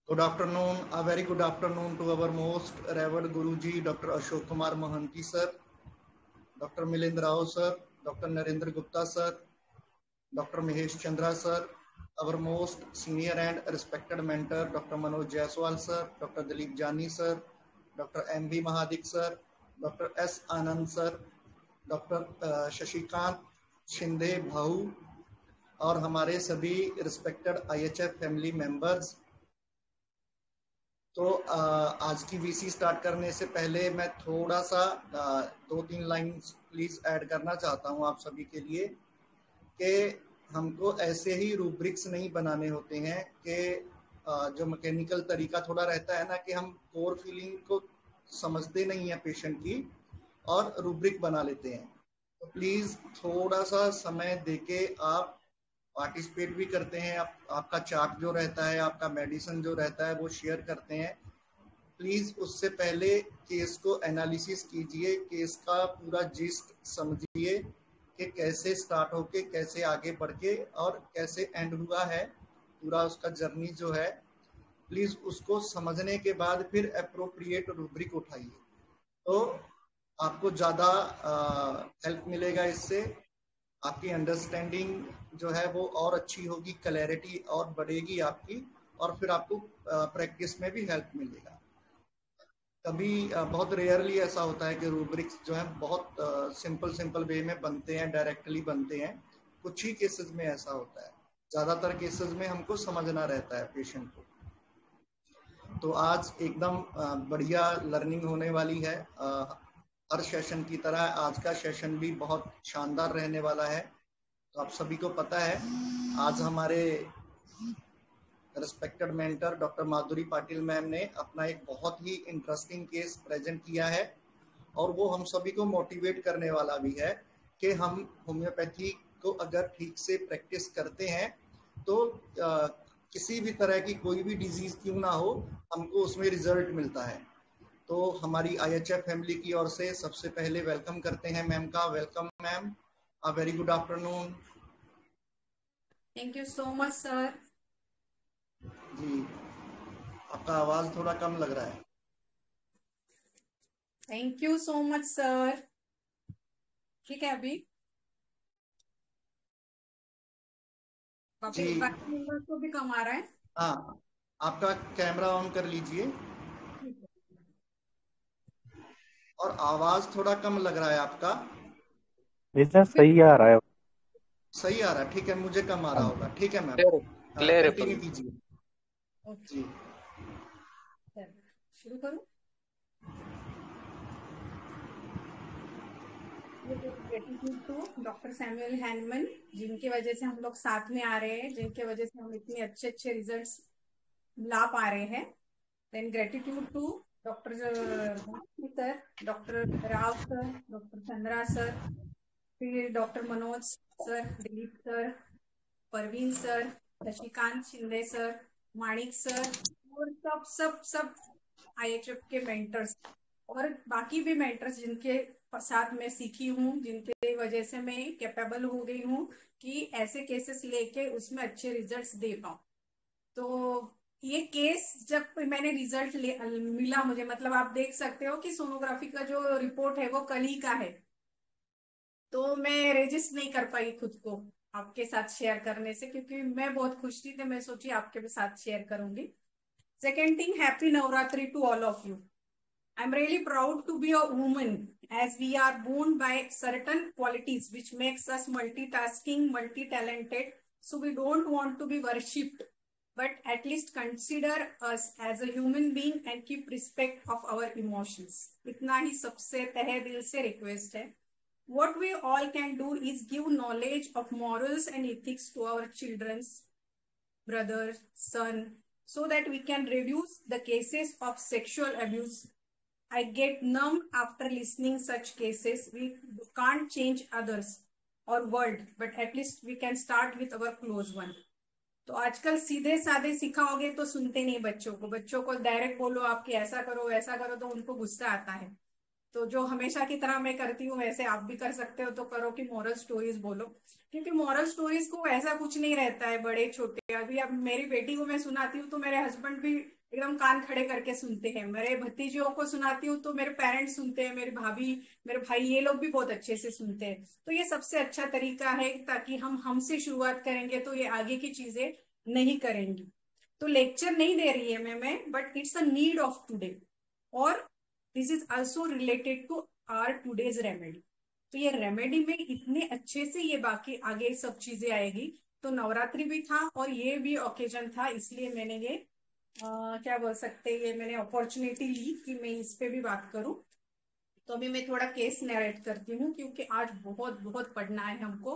Good afternoon, a very good afternoon to our most revered Guruji, Dr. Ashok Kumar Mohanty sir, Dr. Milind Rao sir, Dr. Narendra Gupta sir, Dr. Mahesh Chandra sir, our most senior and respected mentor, Dr. Manoj Jaiswal sir, Dr. Dilip Jani sir, Dr. M.V. Mahadik sir, Dr. S. Anand sir, doctor Shashikant Shinde भाऊ और हमारे सभी respected IHF family members. तो आज की VC start करने से पहले मैं थोड़ा सा 2-3 लाइंस प्लीज ऐड करना चाहता हूं आप सभी के लिए कि हमको ऐसे ही रूब्रिक्स नहीं बनाने होते हैं कि जो मैकेनिकल तरीका थोड़ा रहता है ना कि हम कोर फीलिंग को समझते नहीं है पेशेंट की और रूब्रिक बना लेते हैं। तो प्लीज थोड़ा सा समय देके आप पार्टिसिपेट भी करते हैं, आपका चार्ट जो रहता है, आपका मेडिसिन जो रहता है वो शेयर करते हैं। प्लीज उससे पहले केस को एनालिसिस कीजिए, केस का पूरा जिस्ट समझिए कि कैसे स्टार्ट होके कैसे आगे बढ़ के और कैसे एंड हुआ है, पूरा उसका जर्नी जो है। प्लीज उसको समझने के बाद फिर अप्रोप्रिएट रूब्रिक उठाइए, तो आपको ज़्यादा हेल्प मिलेगा इससे। आपकी अंडरस्टैंडिंग जो है वो और अच्छी होगी, क्लैरिटी और बढ़ेगी आपकी, और फिर आपको प्रैक्टिस में भी हेल्प मिलेगा। कभी बहुत रेयरली ऐसा होता है कि रूब्रिक्स जो है बहुत सिंपल वे में बनते हैं, डायरेक्टली बनते हैं। कुछ ही केसेस में ऐसा होता है, ज़्यादातर केसेस में हमको समझना रहता है पेशेंट को। तो आज एकदम बढ़िया लर्निंग होने वाली है। हर सेशन की तरह आज का सेशन भी बहुत शानदार रहने वाला है। तो आप सभी को पता है आज हमारे रिस्पेक्टेड मेंटर डॉक्टर माधुरी पाटिल मैम ने अपना एक बहुत ही इंटरेस्टिंग केस प्रेजेंट किया है, और वो हम सभी को मोटिवेट करने वाला भी है कि हम होम्योपैथी को अगर ठीक से प्रैक्टिस करते हैं तो किसी भी तरह की कोई भी डिजीज क्यों ना हो, हमको उसमें रिजल्ट मिलता है। तो हमारी आईएचएफ फैमिली की ओर से सबसे पहले वेलकम करते हैं मैम का। Welcome ma'am, a very good afternoon. Thank you so much sir. जी, आपका आवाज थोड़ा कम लग रहा है। Thank you so much sir. ठीक है, अभी जी बाकी मेंबर्स को भी कम आ रहा है। हाँ, आपका कैमरा ऑन कर लीजिए। और आवाज थोड़ा कम लग रहा है आपका। सर सही आ रहा है। सही आ रहा है, ठीक है। मुझे कम आ रहा होगा, ठीक है मैम। क्लियर क्लियर है कंटिन्यू कीजिए। जी शुरू करूं? Gratitude to doctor Samuel Hahnemann, जिनकी वजह से हम लोग साथ में आ रहे हैं, जिनके वजह से हम इतने अच्छे अच्छे रिजल्ट्स ला पा रहे हैं। Then gratitude to doctor sir, doctor Rao sir, doctor Chandra sir, फिर doctor Manoj sir, Dilip sir, Parveen sir, Shashikant Shinde sir, Manik sir, और सब सब सब आईएचएफ के मेंटर्स और बाकी भी मेंटर्स जिनके साथ मैं सीखी हूँ, जिनके वजह से मैं कैपेबल हो गई हूँ कि ऐसे केसेस लेके उसमें अच्छे रिजल्ट्स दे पाऊँ। तो ये केस जब मैंने रिजल्ट मिला मुझे, मतलब आप देख सकते हो कि सोनोग्राफी का जो रिपोर्ट है वो कल ही का है, तो मैं रेजिस्ट नहीं कर पाई खुद को आपके साथ शेयर करने से, क्योंकि मैं बहुत खुश थी, तो मैं सोची आपके भी साथ शेयर करूंगी। Second thing, happy Navratri to all of you. I'm really proud to be a woman, as we are born by certain qualities which makes us multitasking, multi-talented. So we don't want to be worshipped, but at least consider us as a human being and keep respect of our emotions. इतना ही सबसे तहे दिल से request है। What we all can do is give knowledge of morals and ethics to our children's brother, son, so that we can reduce the cases of sexual abuse. I get numb after listening such cases. We can't change others or world, but at least we can start with our close one. तो आजकल सीधे साधे सिखाओगे तो सुनते नहीं बच्चों को। बच्चों को डायरेक्ट बोलो आपके ऐसा करो वैसा करो तो उनको गुस्सा आता है। तो जो हमेशा की तरह मैं करती हूँ वैसे आप भी कर सकते हो तो करो, कि मॉरल स्टोरीज बोलो, क्योंकि मॉरल स्टोरीज को ऐसा कुछ नहीं रहता है बड़े छोटे। अभी अब मेरी बेटी को मैं सुनाती हूँ तो मेरे हस्बैंड भी एकदम कान खड़े करके सुनते हैं, मेरे भतीजियों को सुनाती हूँ तो मेरे पेरेंट्स सुनते हैं, मेरी भाभी, मेरे भाई, ये लोग भी बहुत अच्छे से सुनते हैं। तो ये सबसे अच्छा तरीका है, ताकि हम हमसे शुरुआत करेंगे तो ये आगे की चीजें नहीं करेंगी। तो लेक्चर नहीं दे रही है मैं, but it's a need of today, और this is also related to our today's remedy. तो ये रेमेडी में इतने अच्छे से ये बाकी आगे सब चीजें आएगी। तो नवरात्रि भी था और ये भी ओकेजन था, इसलिए मैंने ये क्या बोल सकते हैं, ये मैंने अपॉर्चुनिटी ली कि मैं इस पे भी बात करूं। तो अभी मैं थोड़ा केस नरेट करती हूँ, क्योंकि आज बहुत बहुत पढ़ना है हमको।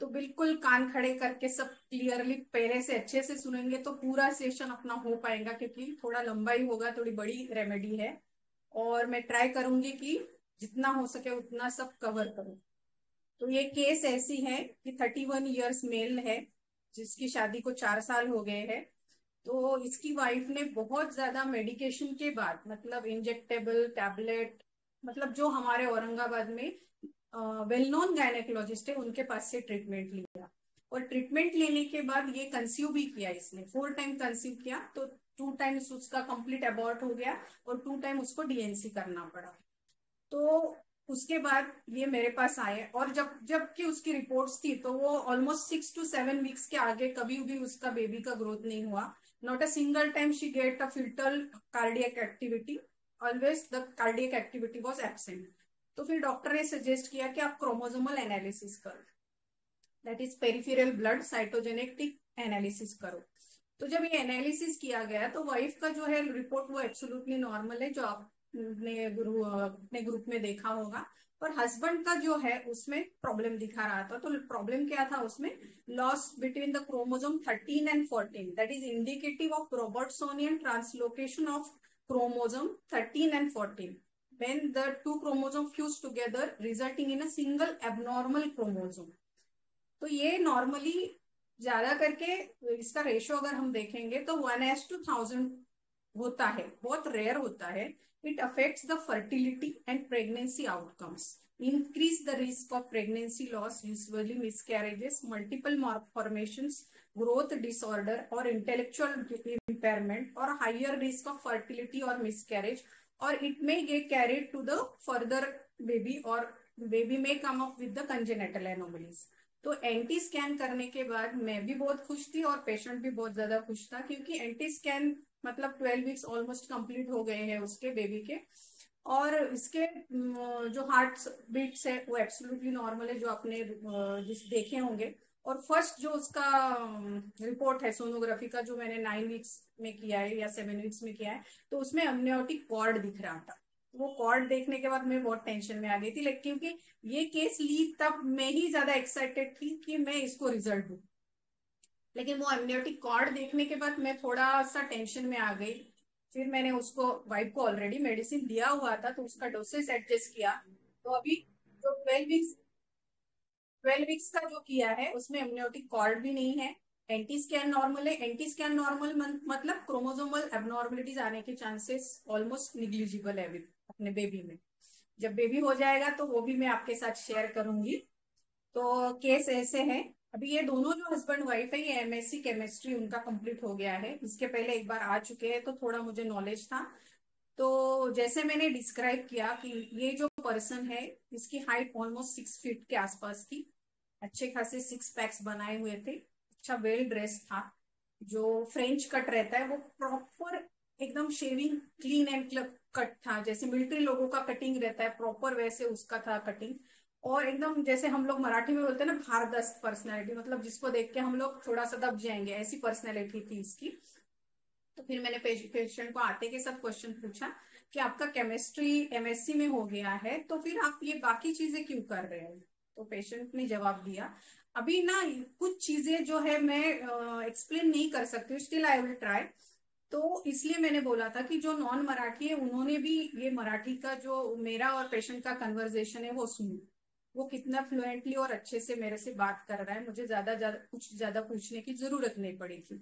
तो बिल्कुल कान खड़े करके सब क्लियरली पहले से अच्छे से सुनेंगे तो पूरा सेशन अपना हो पाएगा, क्योंकि थोड़ा लंबा ही होगा, थोड़ी बड़ी रेमेडी है। और मैं ट्राई करूंगी कि जितना हो सके उतना सब कवर करूं। तो ये केस ऐसी है कि 31 ईयर्स मेल है, जिसकी शादी को 4 साल हो गए हैं। तो इसकी वाइफ ने बहुत ज्यादा मेडिकेशन के बाद, मतलब इंजेक्टेबल टैबलेट, मतलब जो हमारे औरंगाबाद में वेल नोन गायनेकोलॉजिस्ट है उनके पास से ट्रीटमेंट लिया। और ट्रीटमेंट लेने के बाद ये कंसीव भी किया, इसने 4 टाइम कंसीव किया। तो 2 टाइम्स उसका कंप्लीट अबॉर्ट हो गया और 2 टाइम उसको डीएनसी करना पड़ा। तो उसके बाद ये मेरे पास आए, और जबकि उसकी रिपोर्ट्स थी तो वो ऑलमोस्ट 6 to 7 वीक्स के आगे कभी भी उसका बेबी का ग्रोथ नहीं हुआ। Not a single time she get a fetal cardiac activity, always the cardiac activity was absent. तो फिर डॉक्टर ने सजेस्ट किया कि आप क्रोमोसोमल एनालिसिस करो, that is peripheral blood cytogenetic analysis करो। तो जब ये एनालिसिस किया गया तो वाइफ का जो है रिपोर्ट वो एब्सोल्युटली नॉर्मल है, जो आपने अपने ग्रुप में देखा होगा। और हस्बैंड का जो है उसमें प्रॉब्लम दिखा रहा था। तो प्रॉब्लम क्या था उसमें, loss between the chromosome 13 and 14, that is indicative of Robertsonian translocation of chromosome 13 and 14 when the two chromosomes fuse together resulting in a single abnormal chromosome। तो ये नॉर्मली ज्यादा करके इसका रेशो अगर हम देखेंगे तो 1:1000 होता है, बहुत रेयर होता है। It affects the fertility and pregnancy outcomes, increase the risk of pregnancy loss, usually miscarriages, multiple malformations, growth disorder और इंटेलेक्चुअल इम्पेयरमेंट, और हाइयर रिस्क ऑफ फर्टिलिटी और मिसकैरेज। और it may get carried to the further baby, और baby में come up with the congenital anomalies. तो anti scan करने के बाद मैं भी बहुत खुश थी और पेशेंट भी बहुत ज्यादा खुश था, क्योंकि एंटी स्कैन मतलब 12 वीक्स ऑलमोस्ट कंप्लीट हो गए हैं उसके बेबी के। और इसके जो हार्ट बीट्स है वो एब्सोल्युटली नॉर्मल है, जो आपने जिस देखे होंगे। और फर्स्ट जो उसका रिपोर्ट है सोनोग्राफी का, जो मैंने 9 वीक्स में किया है या 7 वीक्स में किया है, तो उसमें अम्नियोटिक कॉर्ड दिख रहा था। वो कॉर्ड देखने के बाद मैं बहुत टेंशन में आ गई थी, लेकिन क्योंकि ये केस ली तब मैं ही ज्यादा एक्साइटेड थी कि मैं इसको रिजल्ट दूं। लेकिन वो एमनियोटिक कॉर्ड देखने के बाद मैं थोड़ा सा टेंशन में आ गई। फिर मैंने उसको, वाइफ को ऑलरेडी मेडिसिन दिया हुआ था तो उसका डोसेज एडजस्ट किया। तो अभी जो 12 वीक्स का जो किया है उसमें एमनियोटिक कॉर्ड भी नहीं है। एंटी स्कैन नॉर्मल है। एंटी स्कैन नॉर्मल मतलब क्रोमोसोमल एबनॉर्मलिटीज आने के चांसेस ऑलमोस्ट निग्लिजिबल है अभी अपने बेबी में। जब बेबी हो जाएगा तो वो भी मैं आपके साथ शेयर करूंगी। तो केस ऐसे है। अभी ये दोनों जो हस्बैंड वाइफ है, ये एमएससी केमिस्ट्री उनका कंप्लीट हो गया है, इसके पहले एक बार आ चुके हैं तो थोड़ा मुझे नॉलेज था। तो जैसे मैंने डिस्क्राइब किया कि ये जो पर्सन है इसकी हाइट ऑलमोस्ट 6 फीट के आसपास थी, अच्छे खासे 6 पैक्स बनाए हुए थे, अच्छा वेल ड्रेस था। जो फ्रेंच कट रहता है वो प्रॉपर एकदम शेविंग क्लीन एंड कट था, जैसे मिलिट्री लोगों का कटिंग रहता है प्रॉपर वैसे उसका था कटिंग। और एकदम जैसे हम लोग मराठी में बोलते हैं ना, भारदस्त पर्सनैलिटी, मतलब जिसको देख के हम लोग थोड़ा सा दब जाएंगे, ऐसी पर्सनैलिटी थी इसकी। तो फिर मैंने पेशेंट को आते के सब क्वेश्चन पूछा कि आपका केमिस्ट्री एमएससी में हो गया है तो फिर आप ये बाकी चीजें क्यों कर रहे हो। तो पेशेंट ने जवाब दिया, अभी ना कुछ चीजें जो है मैं एक्सप्लेन नहीं कर सकती हूँ, स्टिल आई विल ट्राई। तो इसलिए मैंने बोला था कि जो नॉन मराठी है उन्होंने भी ये मराठी का जो मेरा और पेशेंट का कन्वर्सेशन है वो सुनी। वो कितना फ्लुएंटली और अच्छे से मेरे से बात कर रहा है, मुझे ज्यादा पूछने की जरूरत नहीं पड़ी थी।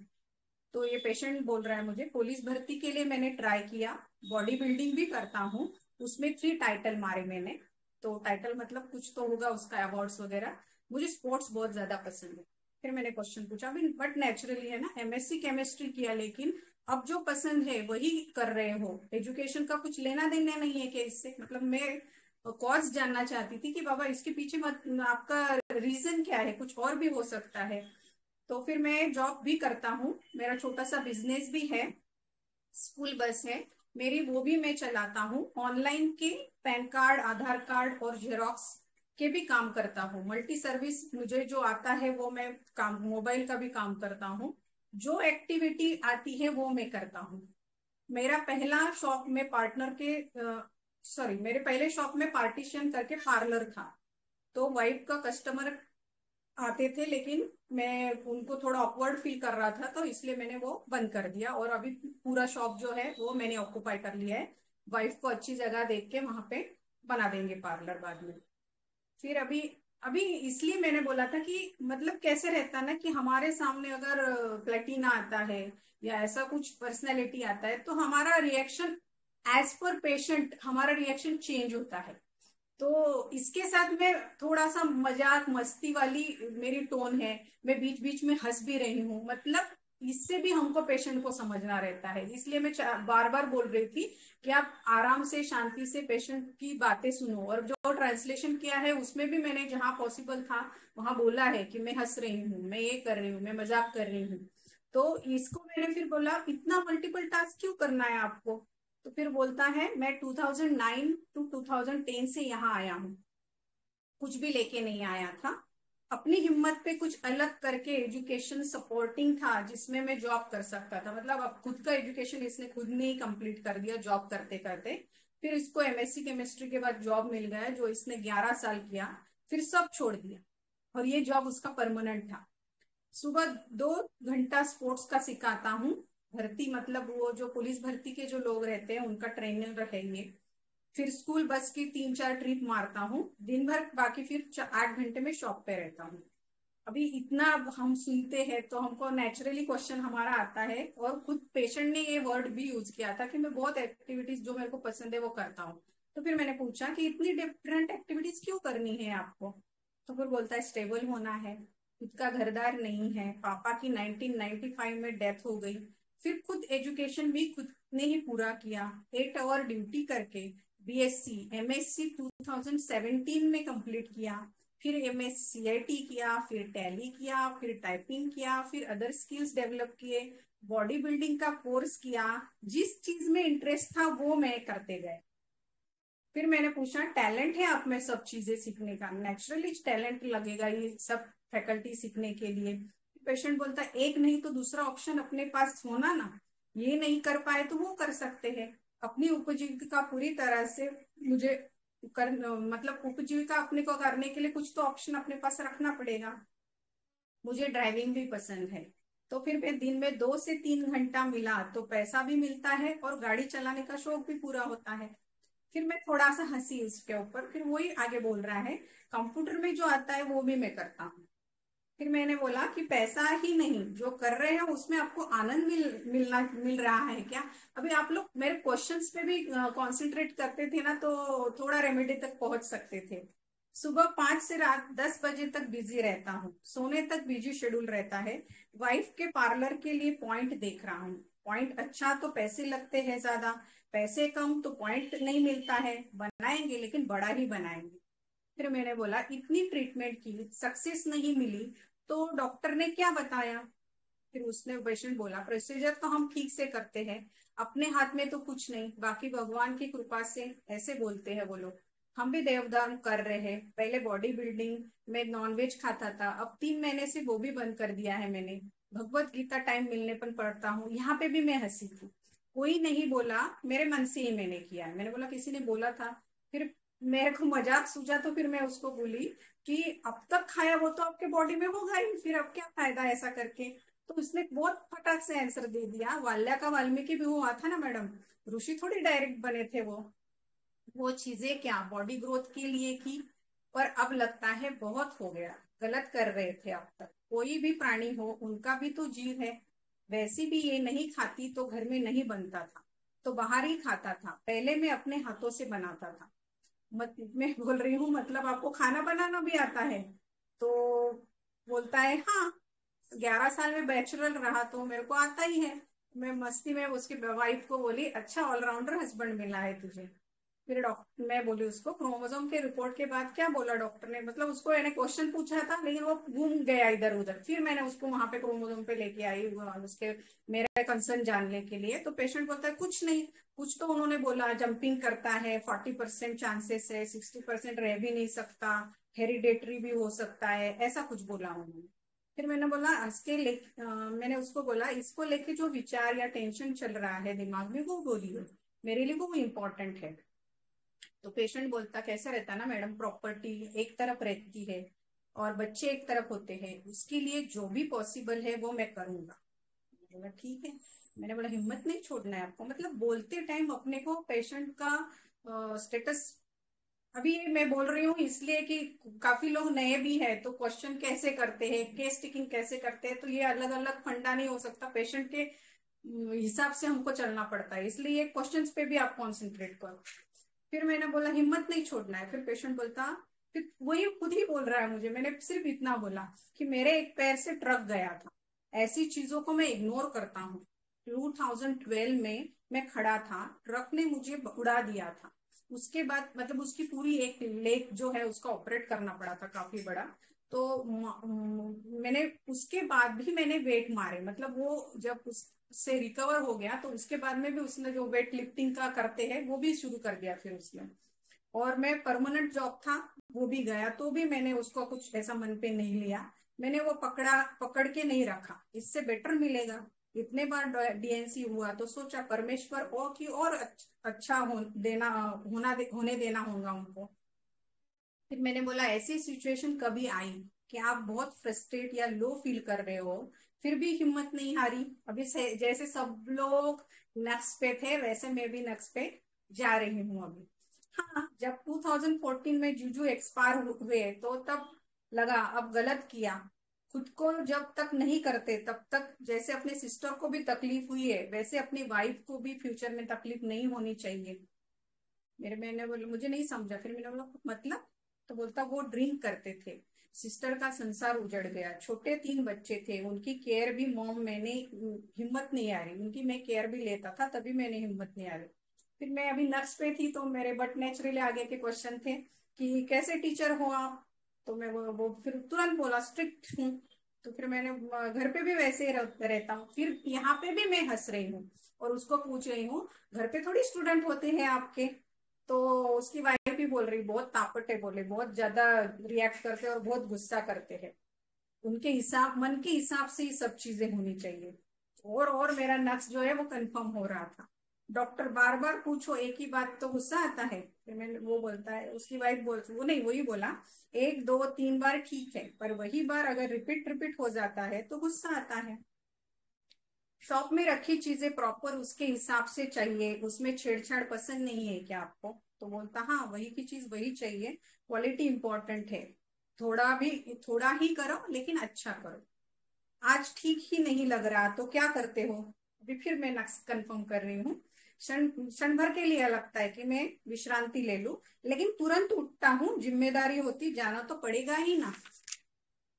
तो ये पेशेंट बोल रहा है मुझे पुलिस भर्ती के लिए मैंने ट्राई किया, बॉडी बिल्डिंग भी करता हूँ, उसमें 3 टाइटल मारे मैंने। तो टाइटल मतलब कुछ तो होगा उसका, अवार्ड्स वगैरह। मुझे स्पोर्ट्स बहुत ज्यादा पसंद है। फिर मैंने क्वेश्चन पूछा, बट नेचुरली है ना, एमएससी केमिस्ट्री किया, लेकिन अब जो पसंद है वही कर रहे हो, एजुकेशन का कुछ लेना देना नहीं है कि इससे, मतलब मैं कॉज जानना चाहती थी कि बाबा इसके पीछे आपका रीजन क्या है, कुछ और भी हो सकता है। तो फिर मैं जॉब भी करता हूँ, मेरा छोटा सा बिजनेस भी है, स्कूल बस है मेरी, वो भी मैं चलाता हूँ ऑनलाइन के। पैन कार्ड, आधार कार्ड और जेरोक्स के भी काम करता हूँ। मल्टी सर्विस मुझे जो आता है वो मैं काम, मोबाइल का भी काम करता हूँ। जो एक्टिविटी आती है वो मैं करता हूँ। मेरा पहला शॉप में पार्टनर के सॉरी, मेरे पहले शॉप में पार्टीशन करके पार्लर था। तो वाइफ का कस्टमर आते थे, लेकिन मैं उनको थोड़ा ऑकवर्ड फील कर रहा था, तो इसलिए मैंने वो बंद कर दिया। और अभी पूरा शॉप जो है वो मैंने ऑक्यूपाई कर लिया है। वाइफ को अच्छी जगह देख के वहां पे बना देंगे पार्लर बाद में। फिर अभी अभी इसलिए मैंने बोला था कि मतलब कैसे रहता ना कि हमारे सामने अगर प्लेटिना आता है या ऐसा कुछ पर्सनैलिटी आता है, तो हमारा रिएक्शन एज पर पेशेंट, हमारा रिएक्शन चेंज होता है। तो इसके साथ में थोड़ा सा मजाक मस्ती वाली मेरी टोन है, मैं बीच बीच में हंस भी रही हूँ, मतलब इससे भी हमको पेशेंट को समझना रहता है। इसलिए मैं बार बार बोल रही थी कि आप आराम से शांति से पेशेंट की बातें सुनो। और जो ट्रांसलेशन किया है उसमें भी मैंने जहां पॉसिबल था वहां बोला है कि मैं हंस रही हूँ, मैं ये कर रही हूँ, मैं मजाक कर रही हूँ। तो इसको मैंने फिर बोला इतना मल्टीपल टास्क क्यों करना है आपको। तो फिर बोलता है मैं 2009 टू 2010 से यहाँ आया हूँ, कुछ भी लेके नहीं आया था, अपनी हिम्मत पे कुछ अलग करके एजुकेशन सपोर्टिंग था जिसमें मैं जॉब कर सकता था। मतलब अब खुद का एजुकेशन इसने खुद ने ही कंप्लीट कर दिया जॉब करते करते। फिर इसको एमएससी केमिस्ट्री के बाद जॉब मिल गया जो इसने 11 साल किया, फिर सब छोड़ दिया। और ये जॉब उसका परमानेंट था। सुबह 2 घंटा स्पोर्ट्स का सिखाता हूँ। भर्ती मतलब वो जो पुलिस भर्ती के जो लोग रहते हैं उनका ट्रेनर है ये। फिर स्कूल बस की 3-4 ट्रिप मारता हूँ दिन भर, बाकी फिर 8 घंटे में शॉप पे रहता हूँ। अभी इतना हम सुनते हैं तो हमको नेचुरली क्वेश्चन हमारा आता है, और खुद पेशेंट ने ये वर्ड भी यूज किया था कि मैं बहुत एक्टिविटीज जो मेरे को पसंद है वो करता हूँ। तो फिर मैंने पूछा कि इतनी डिफरेंट एक्टिविटीज क्यों करनी है आपको। तो फिर बोलता है स्टेबल होना है, खुद का घरदार नहीं है, पापा की 1995 में डेथ हो गई। फिर खुद एजुकेशन भी खुद ने ही पूरा किया, 8 आवर ड्यूटी करके बीएससी एमएससी 2017 में कंप्लीट किया। फिर एमएस सीआईटी किया, फिर टैली किया, फिर टाइपिंग किया, फिर अदर स्किल्स डेवलप किए, बॉडी बिल्डिंग का कोर्स किया। जिस चीज में इंटरेस्ट था वो मैं करते गए। फिर मैंने पूछा टैलेंट है आप में सब चीजें सीखने का, नेचुरली टैलेंट लगेगा ये सब फैकल्टी सीखने के लिए। पेशेंट बोलता है एक नहीं तो दूसरा ऑप्शन अपने पास होना ना, ये नहीं कर पाए तो वो कर सकते हैं। अपनी उपजीविका पूरी तरह से मुझे कर, मतलब उपजीविका अपने को करने के लिए कुछ तो ऑप्शन अपने पास रखना पड़ेगा। मुझे ड्राइविंग भी पसंद है। तो फिर मैं दिन में 2 से 3 घंटा मिला तो पैसा भी मिलता है और गाड़ी चलाने का शौक भी पूरा होता है। फिर मैं थोड़ा सा हंसी उसके ऊपर, फिर वही आगे बोल रहा है कंप्यूटर में जो आता है वो भी मैं करता हूँ। फिर मैंने बोला कि पैसा ही नहीं जो कर रहे हैं उसमें आपको आनंद मिल रहा है क्या। अभी आप लोग मेरे क्वेश्चंस पे भी कंसंट्रेट करते थे ना तो थोड़ा रेमेडी तक पहुंच सकते थे। सुबह 5 से रात 10 बजे तक बिजी रहता हूँ, सोने तक बिजी शेड्यूल रहता है। वाइफ के पार्लर के लिए पॉइंट देख रहा हूँ, पॉइंट अच्छा तो पैसे लगते हैं ज्यादा, पैसे कम तो पॉइंट नहीं मिलता है, बनाएंगे लेकिन बड़ा ही बनाएंगे। फिर मैंने बोला इतनी ट्रीटमेंट की सक्सेस नहीं मिली तो डॉक्टर ने क्या बताया। फिर उसने पेशेंट बोला प्रोसीजर तो हम ठीक से करते हैं, अपने हाथ में तो कुछ नहीं, बाकी भगवान की कृपा से, ऐसे बोलते हैं वो लोग। हम भी देवदान कर रहे हैं, पहले बॉडी बिल्डिंग में नॉनवेज खाता था, अब 3 महीने से वो भी बंद कर दिया है मैंने। भगवत गीता टाइम मिलने पर पढ़ता हूँ। यहाँ पे भी मैं हंसी थी, कोई नहीं बोला, मेरे मन से ही मैंने किया है। मैंने बोला किसी ने बोला था। फिर मेरे को मजाक सूझा तो फिर मैं उसको बोली कि अब तक खाया वो तो आपके बॉडी में होगा ही, फिर अब क्या फायदा ऐसा करके। तो उसने बहुत फटाक से आंसर दे दिया, वाल्या का वाल्मीकि भी हुआ था ना मैडम, ऋषि थोड़ी डायरेक्ट बने थे वो चीजें क्या बॉडी ग्रोथ के लिए की। पर अब लगता है बहुत हो गया, गलत कर रहे थे अब तक। कोई भी प्राणी हो उनका भी तो जीव है, वैसे भी ये नहीं खाती तो घर में नहीं बनता था। तो बाहर ही खाता था। पहले मैं अपने हाथों से बनाता था। मैं बोल रही हूँ मतलब आपको खाना बनाना भी आता है? तो बोलता है हाँ, 11 साल में बैचलर रहा तो मेरे को आता ही है। मैं मस्ती में उसकी वाइफ को बोली अच्छा ऑलराउंडर हस्बैंड मिला है तुझे। फिर डॉक्टर, मैं बोली उसको क्रोमोसोम के रिपोर्ट के बाद क्या बोला डॉक्टर ने, मतलब उसको मैंने क्वेश्चन पूछा था लेकिन वो घूम गया इधर उधर। फिर मैंने उसको वहां पे क्रोमोसोम पे लेके आई उसके मेरा कंसर्न जानने के लिए। तो पेशेंट बोलता है कुछ नहीं, कुछ तो उन्होंने बोला जंपिंग करता है, 40% चांसेस है, 60% रह भी नहीं सकता, हेरिडेटरी भी हो सकता है, ऐसा कुछ बोला उन्होंने। फिर मैंने बोला मैंने उसको बोला इसको लेके जो विचार या टेंशन चल रहा है दिमाग में वो बोलिए, मेरे लिए वो इम्पोर्टेंट है। तो पेशेंट बोलता कैसा रहता है ना मैडम, प्रॉपर्टी एक तरफ रहती है और बच्चे एक तरफ होते हैं, उसके लिए जो भी पॉसिबल है वो मैं करूंगा। मैंने बोला ठीक है। मैंने बोला हिम्मत नहीं छोड़ना है आपको, मतलब बोलते टाइम अपने को पेशेंट का स्टेटस, अभी ये मैं बोल रही हूँ इसलिए कि काफी लोग नए भी है तो क्वेश्चन कैसे करते हैं, केस टेकिंग कैसे करते हैं, तो ये अलग अलग फंडा नहीं हो सकता, पेशेंट के हिसाब से हमको चलना पड़ता है, इसलिए ये क्वेश्चंस पे भी आप कॉन्सेंट्रेट करो। फिर मैंने बोला हिम्मत नहीं छोड़ना है। फिर पेशेंट बोलता, फिर वही खुद ही बोल रहा है मुझे, मैंने सिर्फ इतना बोला कि मेरे एक पैर से ट्रक गया था, ऐसी चीजों को मैं इग्नोर करता हूँ। 2012 में मैं खड़ा था, ट्रक ने मुझे उड़ा दिया था। उसके बाद मतलब उसकी पूरी एक लेग जो है उसका ऑपरेट करना पड़ा था काफी बड़ा। तो मैंने उसके बाद भी मैंने वेट मारे, मतलब वो जब उससे रिकवर हो गया तो उसके बाद में भी उसने जो वेट लिफ्टिंग का करते हैं वो भी शुरू कर दिया फिर उसने। और मैं परमानेंट जॉब था वो भी गया तो भी मैंने उसको कुछ ऐसा मन पे नहीं लिया। मैंने वो पकड़ के नहीं रखा, इससे बेटर मिलेगा। इतने बार डीएनसी हुआ तो सोचा परमेश्वर और की और अच्छा होने देना होगा उनको। फिर मैंने बोला ऐसी सिचुएशन कभी आई कि आप बहुत फ्रस्ट्रेट या लो फील कर रहे हो, फिर भी हिम्मत नहीं हारी। अभी जैसे सब लोग नक्स पे थे वैसे मैं भी नक्स पे जा रही हूँ अभी। हाँ, जब 2014 में जूजू एक्सपायर हुए तो तब लगा अब गलत किया। खुद को जब तक नहीं करते तब तक, जैसे अपने सिस्टर को भी तकलीफ हुई है वैसे अपनी वाइफ को भी फ्यूचर में तकलीफ नहीं होनी चाहिए। मैंने बोला मुझे नहीं समझा। फिर मैंने बोला मतलब? तो बोलता वो ड्रिंक करते थे, सिस्टर का संसार उजड़ गया, छोटे 3 बच्चे थे, उनकी केयर भी मॉम मैंने हिम्मत नहीं आ रही, उनकी मैं केयर भी लेता था तभी मैंने हिम्मत नहीं आ रही। फिर मैं अभी नक्स पे थी तो मेरे बट नेचुरली आगे के क्वेश्चन थे कि कैसे टीचर हो आप। तो मैं वो फिर तुरंत बोला स्ट्रिक्ट हूँ। तो फिर मैंने घर पे भी वैसे ही रहता हूँ। फिर यहाँ पे भी मैं हंस रही हूँ और उसको पूछ रही हूँ घर पे थोड़ी स्टूडेंट होते हैं आपके। तो उसकी वाइफ भी बोल रही बहुत तापट है, बोले बहुत ज्यादा रिएक्ट करते हैं और बहुत गुस्सा करते हैं, उनके हिसाब मन के हिसाब से ही सब चीजें होनी चाहिए। और मेरा नक्स जो है वो कंफर्म हो रहा था। डॉक्टर बार बार पूछो एक ही बात तो गुस्सा आता है। फिर मैंने वो बोलता है, उसकी वाइफ बोल वो नहीं वही बोला 1 2 3 बार ठीक है पर वही बार अगर रिपीट रिपीट हो जाता है तो गुस्सा आता है। शॉप में रखी चीजें प्रॉपर उसके हिसाब से चाहिए, उसमें छेड़छाड़ पसंद नहीं है क्या आपको? तो बोलता हाँ वही की चीज वही चाहिए, क्वालिटी इंपॉर्टेंट है, थोड़ा ही करो लेकिन अच्छा करो। आज ठीक ही नहीं लग रहा तो क्या करते हो? अभी फिर मैं नक्स कंफर्म कर रही हूँ। क्षण क्षण भर के लिए लगता है कि मैं विश्रांति ले लूं, लेकिन तुरंत उठता हूँ, जिम्मेदारी होती जाना तो पड़ेगा ही ना,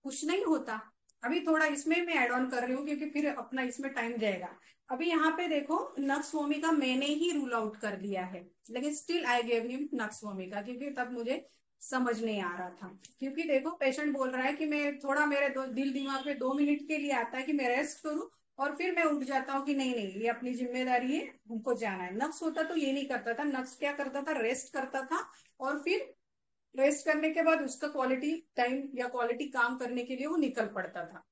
कुछ नहीं होता। अभी थोड़ा इसमें मैं ऐड ऑन कर रही हूँ क्योंकि फिर अपना इसमें टाइम जाएगा। अभी यहाँ पे देखो नक्स भूमिका मैंने ही रूल आउट कर दिया है, लेकिन स्टिल आई गेव हिम नक्स भूमिका क्योंकि तब मुझे समझ नहीं आ रहा था। क्योंकि देखो पेशेंट बोल रहा है कि मैं थोड़ा मेरे दिल दिमाग में 2 मिनट के लिए आता है कि मैं रेस्ट करूं और फिर मैं उठ जाता हूँ कि नहीं नहीं ये अपनी जिम्मेदारी है, हमको जाना है। नक्स होता तो ये नहीं करता था, नक्स क्या करता था रेस्ट करता था और फिर रेस्ट करने के बाद उसका क्वालिटी टाइम या क्वालिटी काम करने के लिए वो निकल पड़ता था।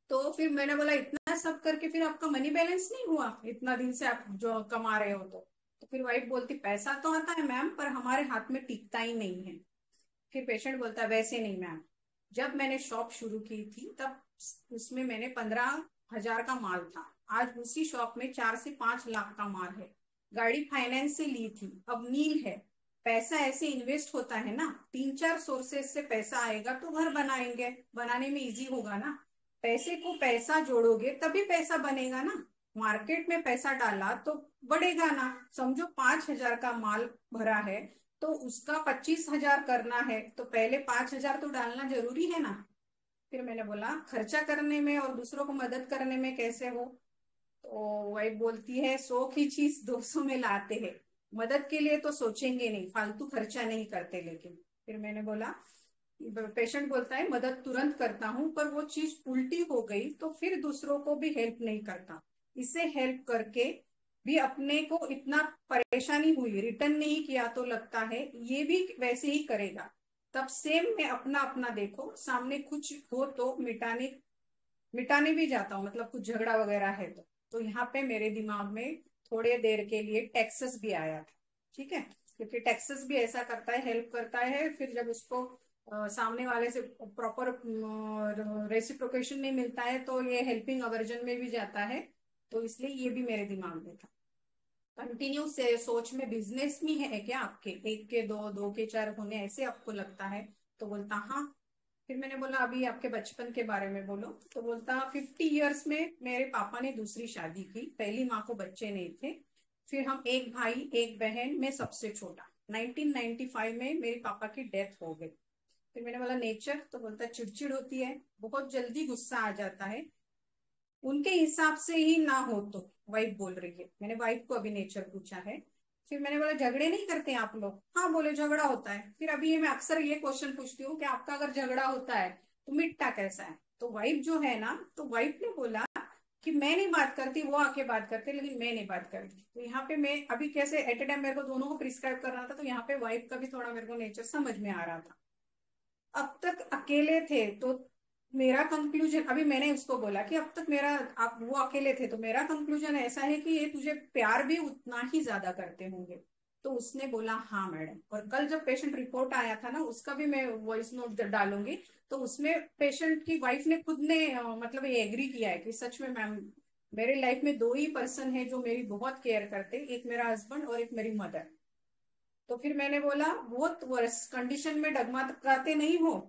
तो फिर मैंने बोला इतना सब करके फिर आपका मनी बैलेंस नहीं हुआ, इतना दिन से आप जो कमा रहे हो तो फिर वाइफ बोलती पैसा तो आता है मैम पर हमारे हाथ में टिकता ही नहीं है। फिर पेशेंट बोलता है वैसे नहीं मैम, जब मैंने शॉप शुरू की थी तब उसमें मैंने 15,000 का माल था, आज उसी शॉप में 4 से 5 लाख का माल है, गाड़ी फाइनेंस से ली थी अब नील है। पैसा ऐसे इन्वेस्ट होता है ना, 3 4 सोर्सेज से पैसा आएगा तो घर बनाएंगे, बनाने में इजी होगा ना। पैसे को पैसा जोड़ोगे तभी पैसा बनेगा ना, मार्केट में पैसा डाला तो बढ़ेगा ना। समझो 5,000 का माल भरा है, तो उसका 25,000 करना है, तो पहले 5,000 तो डालना जरूरी है ना। फिर मैंने बोला खर्चा करने में और दूसरों को मदद करने में कैसे हो। तो वही बोलती है 100 की चीज 200 में लाते हैं। मदद के लिए तो सोचेंगे नहीं, फालतू खर्चा नहीं करते। लेकिन फिर मैंने बोला, पेशेंट बोलता है मदद तुरंत करता हूँ, पर वो चीज उल्टी हो गई तो फिर दूसरों को भी हेल्प नहीं करता। इसे हेल्प करके भी अपने को इतना परेशानी हुई, रिटर्न नहीं किया तो लगता है ये भी वैसे ही करेगा। तब सेम में अपना अपना देखो, सामने कुछ हो तो मिटाने मिटाने भी जाता हूँ, मतलब कुछ झगड़ा वगैरह है तो यहाँ पे मेरे दिमाग में थोड़े देर के लिए टेक्सस भी आया था। ठीक है, क्योंकि टेक्सस भी ऐसा करता है, हेल्प करता है, फिर जब उसको सामने वाले से प्रॉपर रेसिप्रोकेशन नहीं मिलता है तो ये हेल्पिंग अवर्जन में भी जाता है। तो इसलिए ये भी मेरे दिमाग में था। कंटिन्यू से सोच में बिजनेस में है क्या आपके, एक के दो, दो के चार होने ऐसे आपको लगता है। तो बोलता हाँ। फिर मैंने बोला अभी आपके बचपन के बारे में बोलो। तो बोलता 50 ईयर्स में मेरे पापा ने दूसरी शादी की, पहली माँ को बच्चे नहीं थे। फिर हम एक भाई एक बहन, में सबसे छोटा। 1995 में मेरे पापा की डेथ हो गई। फिर मैंने बोला नेचर। तो बोलता चिड़चिड़ होती है, बहुत जल्दी गुस्सा आ जाता है, उनके हिसाब से ही ना हो तो। वाइफ बोल रही है, मैंने वाइफ को अभी नेचर पूछा है। फिर मैंने बोला झगड़े नहीं करते आप लोग। हाँ बोले झगड़ा होता है। फिर अभी ये मैं अक्सर ये क्वेश्चन पूछती हूँ कि आपका अगर झगड़ा होता है तो मिटता कैसा है। तो वाइफ जो है ना, तो वाइफ ने बोला कि मैं नहीं बात करती, वो आके बात करते, लेकिन मैं नहीं बात करती। तो यहाँ पे मैं अभी कैसे एट ए टाइम मेरे को दोनों को प्रिस्क्राइब करना था, तो यहाँ पे वाइफ का भी थोड़ा मेरे को नेचर समझ में आ रहा था। अब तक अकेले थे तो मेरा कंक्लूजन, अभी मैंने उसको बोला कि अब तक मेरा, आप वो अकेले थे तो मेरा कंक्लूजन ऐसा है कि ये तुझे प्यार भी उतना ही ज्यादा करते होंगे। तो उसने बोला हाँ मैडम। और कल जब पेशेंट रिपोर्ट आया था ना, उसका भी मैं वॉइस नोट डालूंगी। तो उसमें पेशेंट की वाइफ ने खुद ने मतलब ये एग्री किया है कि सच में मैम, मेरे लाइफ में दो ही पर्सन है जो मेरी बहुत केयर करते, एक मेरा हस्बैंड और एक मेरी मदर। तो फिर मैंने बोला बहुत वर्ष कंडीशन में डगमगाते नहीं हो।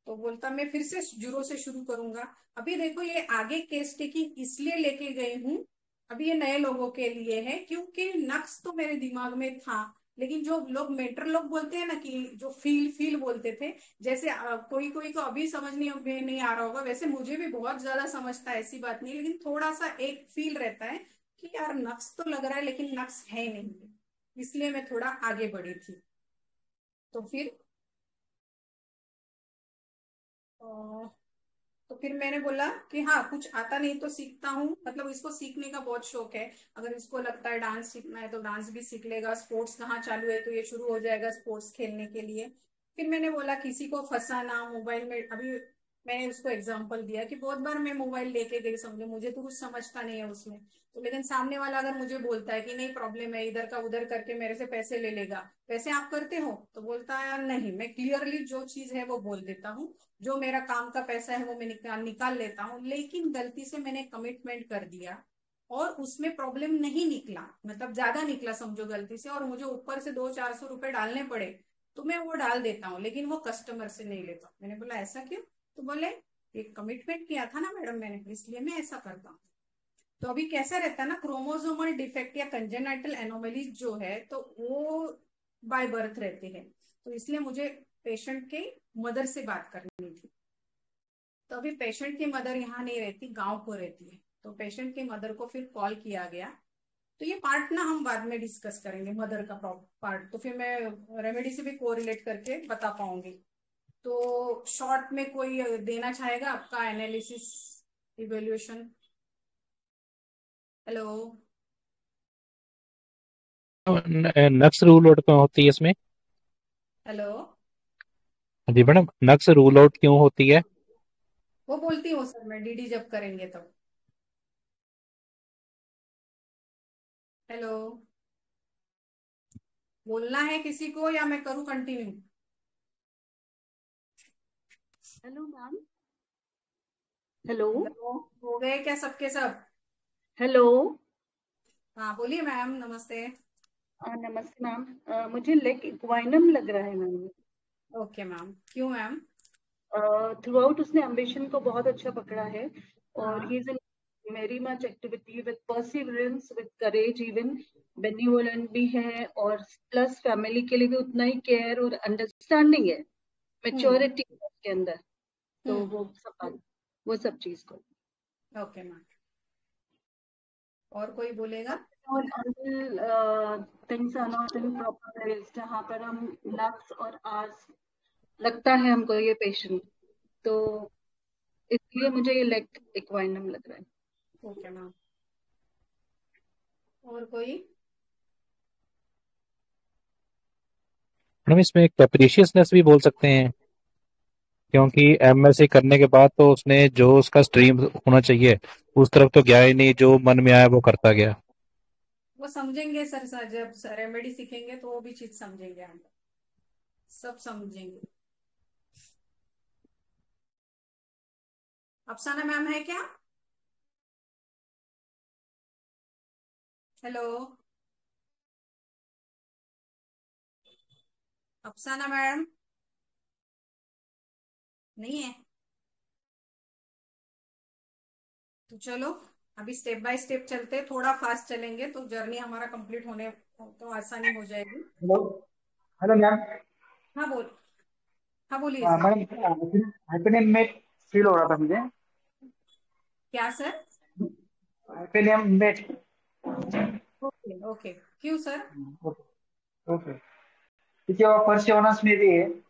तो बोलता मैं फिर से जीरो से शुरू करूंगा। अभी देखो ये आगे केस टेकिंग इसलिए लेके गई हूँ, अभी ये नए लोगों के लिए है, क्योंकि नक्स तो मेरे दिमाग में था। लेकिन जो लोग मेंटर लोग बोलते हैं ना, कि जो फील फील बोलते थे, जैसे कोई कोई को अभी समझ नहीं आ रहा होगा, वैसे मुझे भी बहुत ज्यादा समझता है, ऐसी बात नहीं, लेकिन थोड़ा सा एक फील रहता है कि यार नक्स तो लग रहा है लेकिन नक्स है नहीं। इसलिए मैं थोड़ा आगे बढ़ी थी। तो फिर तो फिर मैंने बोला कि हाँ कुछ आता नहीं तो सीखता हूँ, मतलब इसको सीखने का बहुत शौक है। अगर इसको लगता है डांस सीखना है तो डांस भी सीख लेगा, स्पोर्ट्स कहाँ चालू है तो ये शुरू हो जाएगा स्पोर्ट्स खेलने के लिए। फिर मैंने बोला किसी को फंसाना मोबाइल में, अभी मैंने उसको एग्जांपल दिया कि बहुत बार मैं मोबाइल लेके गई, समझो मुझे तो कुछ समझता नहीं है उसमें। तो लेकिन सामने वाला अगर मुझे बोलता है कि नहीं प्रॉब्लम है, इधर का उधर करके मेरे से पैसे ले लेगा, वैसे आप करते हो, तो बोलता है यार नहीं, मैं क्लियरली जो चीज है वो बोल देता हूँ, जो मेरा काम का पैसा है वो मैं निकाल निकाल लेता हूँ। लेकिन गलती से मैंने कमिटमेंट कर दिया और उसमें प्रॉब्लम नहीं निकला, मतलब ज्यादा निकला समझो गलती से, और मुझे ऊपर से 200-400 रुपए डालने पड़े, तो मैं वो डाल देता हूँ, लेकिन वो कस्टमर से नहीं लेता। मैंने बोला ऐसा क्यों। तो बोले एक कमिटमेंट किया था ना मैडम मैंने, इसलिए मैं ऐसा करता हूँ। तो अभी कैसा रहता है ना, क्रोमोसोमल डिफेक्ट या कंजेनाइटल एनोमलीज जो है तो वो बाय बर्थ रहते हैं। तो इसलिए मुझे पेशेंट के मदर से बात करनी थी। तो अभी पेशेंट की मदर यहाँ नहीं रहती, गांव को रहती है। तो पेशेंट की मदर को फिर कॉल किया गया। तो ये पार्ट ना हम बाद में डिस्कस करेंगे, मदर का पार्ट तो फिर मैं रेमेडी से भी कोरिलेट करके बता पाऊंगी। तो शॉर्ट में कोई देना चाहेगा आपका एनालिसिस, इवेल्युएशन। हेलो। नक्स रूल आउट क्यों होती है इसमें? हेलो। जी मैडम, नक्स रूल आउट क्यों होती है? वो बोलती हूँ सर, मैं डीडी जब करेंगे तब। हेलो। बोलना है किसी को या मैं करूँ continue. Hello ma'am. Hello. Hello. हो गए क्या सबके सब। हेलो। हाँ बोलिए मैम, नमस्ते। नमस्ते मैम। मुझे लेग इक्वाइनम लग रहा है मैम। ओके मैम, क्यों मैम। थ्रू आउट उसने एम्बिशन को बहुत अच्छा पकड़ा है, और हाँ। He is in very much activity with perseverance, with courage, even benevolent भी है, और प्लस फैमिली के लिए भी उतना ही केयर और अंडरस्टैंडिंग है, मेच्योरिटी के अंदर। तो वो सब चीज को। ओके मैम, और कोई बोलेगा? Things are not in proper place, जहाँ पर हम लक्स और आर्स लगता है हमको ये पेशेंट, तो इसलिए मुझे ये लेग इक्वाइनम लग रहा है। ओके मैम, और कोई? मैडम इसमें कैप्रिशियसनेस भी बोल सकते हैं, क्योंकि एमएससी करने के बाद तो उसने जो उसका स्ट्रीम होना चाहिए उस तरफ तो गया ही नहीं, जो मन में आया वो करता गया। वो समझेंगे सर, जब रेमेडी सीखेंगे तो वो भी चीज समझेंगे, हम सब समझेंगे। अफसाना मैम है क्या? हेलो अफसाना मैम, नहीं है? तो चलो अभी स्टेप बाय स्टेप चलते, थोड़ा फास्ट चलेंगे तो जर्नी हमारा कंप्लीट होने तो आसानी हो जाएगी। हेलो। Hello ma'am. हाँ हाँ बोलिए सर। मैडम हैप्पीनेम में फील हो रहा था मुझे। क्या सर? हैप्पीनेम में। ओके ओके, क्यों सर? Okay okay. क्योंकि वो परसियोनेंस में भी है, हम्म।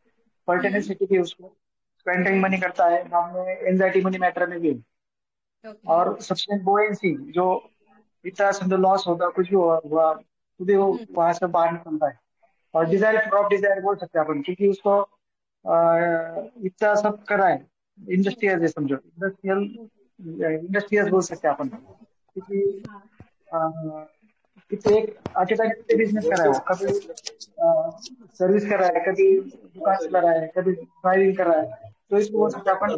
पर्टेनेसिटी भी उसको स्पेंडिंग मनी करता है, बाद में एंजाइटी मनी मैटर में भी है। ओके। और सफिशिएंट बोएंसी, जो इतना समझो लॉस होगा, कुछ भी हुआ तो भी वो वहां से बाहर निकलता है। और डिजायर क्रॉप डिजायर बोल सकते हैं अपन, क्योंकि उसको इतना सब करा है। इंडस्ट्रियल है समझो, इंडस्ट्रियल बोल सकते हैं अपन, क्योंकि हाँ। अ, किसी एक आर्किटेक्ट से बिजनेस कर रहा है, वो कभी सर्विस कर रहा है, कभी दुकान चला रहा है, कभी ड्राइविंग कर रहा है। तो इसको बोल सकते हैं अपन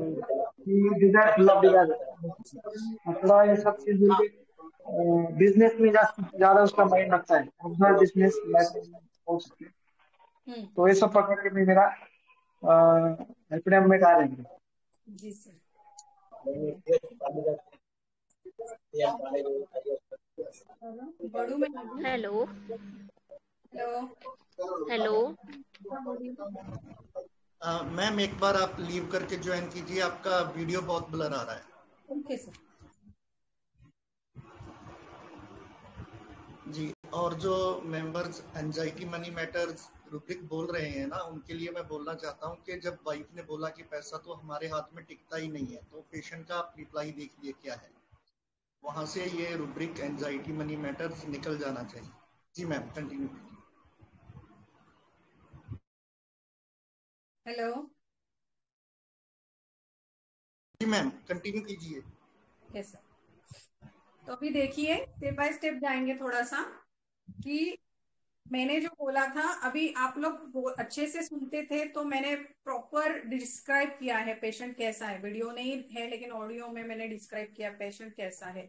कि डिजायर फुल ऑफ डिजायर। थोड़ा ये सब चीज मिलके बिजनेस में ज्यादा उसका माइंड लगता है, ऑब्जर्व बिजनेस बोल सकते हैं। तो ये सब पकड़ के भी मेरा हेल्प में आ रहे हैं। जी सर। बड़ू में लगी। Hello hello. हेलो। हाँ बोलिए। मैम एक बार आप लीव करके ज्वाइन कीजिए, आपका वीडियो बहुत ब्लर आ रहा है। Okay sir. जी, और जो members anxiety money matters rubric बोल रहे हैं ना, उनके लिए मैं बोलना चाहता हूँ कि जब वाइफ ने बोला कि पैसा तो हमारे हाथ में टिकता ही नहीं है, तो पेशेंट का आप रिप्लाई देखिए क्या है, वहां से ये रूब्रिक एंजाइटी मनी मैटर्स निकल जाना चाहिए। जी मैम कंटिन्यू कीजिए। हेलो। जी मैम कंटिन्यू कीजिए। Yes sir. तो अभी देखिए स्टेप बाय स्टेप जाएंगे थोड़ा सा, कि मैंने जो बोला था अभी आप लोग अच्छे से सुनते थे, तो मैंने प्रॉपर डिस्क्राइब किया है पेशेंट कैसा है। वीडियो नहीं है लेकिन ऑडियो में मैंने डिस्क्राइब किया पेशेंट कैसा है।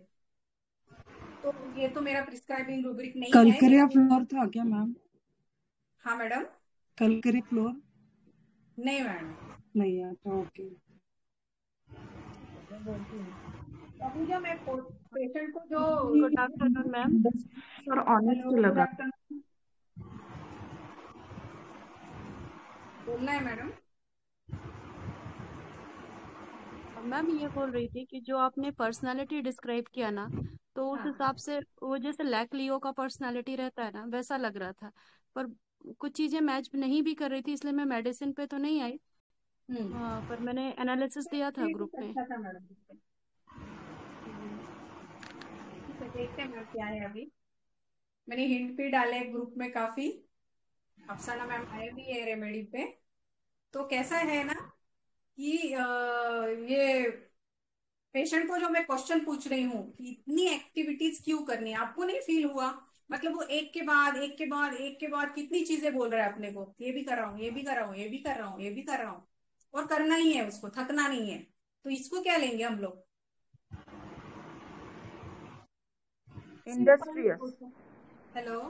तो ये तो मेरा प्रिस्क्राइबिंग रूब्रिक नहीं है। कलकरिया फ्लोर था क्या मैम? हाँ मैडम। कलकरी फ्लोर नहीं मैडम। नहीं है तो ओके। बोलती हूँ। तो अभी जो मैं पेशेंट को जो गुड आफ्टरनून मैम। और ऑनेस्ट हेलो, गुड लगा। आफ्टरनून। बोलना है मैडम। मैम ये बोल रही थी कि जो आपने पर्सनालिटी डिस्क्राइब किया ना, तो उस हाँ। हिसाब से वो जैसे लैक लियो का पर्सनालिटी रहता है ना, वैसा लग रहा था। पर कुछ चीजें मैच नहीं भी कर रही थी, इसलिए मैं मेडिसिन पे तो नहीं आई। पर मैंने एनालिसिस दिया था ये ग्रुप कुछ में। अच्छा था मैडम। ठीक है, देखते हैं मैम क्या है। अभी मैंने हिंट भी डाले ग्रुप में काफी। अफसाना मैम आए भी है रेमेडी पे। तो कैसा है ना कि ये पेशेंट को जो मैं क्वेश्चन पूछ रही हूँ कि इतनी एक्टिविटीज क्यों करनी है, आपको नहीं फील हुआ? मतलब वो एक के बाद एक के बाद एक के बाद कितनी चीजें बोल रहा है अपने को, ये भी कर रहा हूँ, ये भी कर रहा हूँ, ये भी कर रहा हूँ, ये भी कर रहा हूँ, और करना ही है उसको, थकना नहीं है। तो इसको क्या लेंगे हम लोग? Industrious. Hello.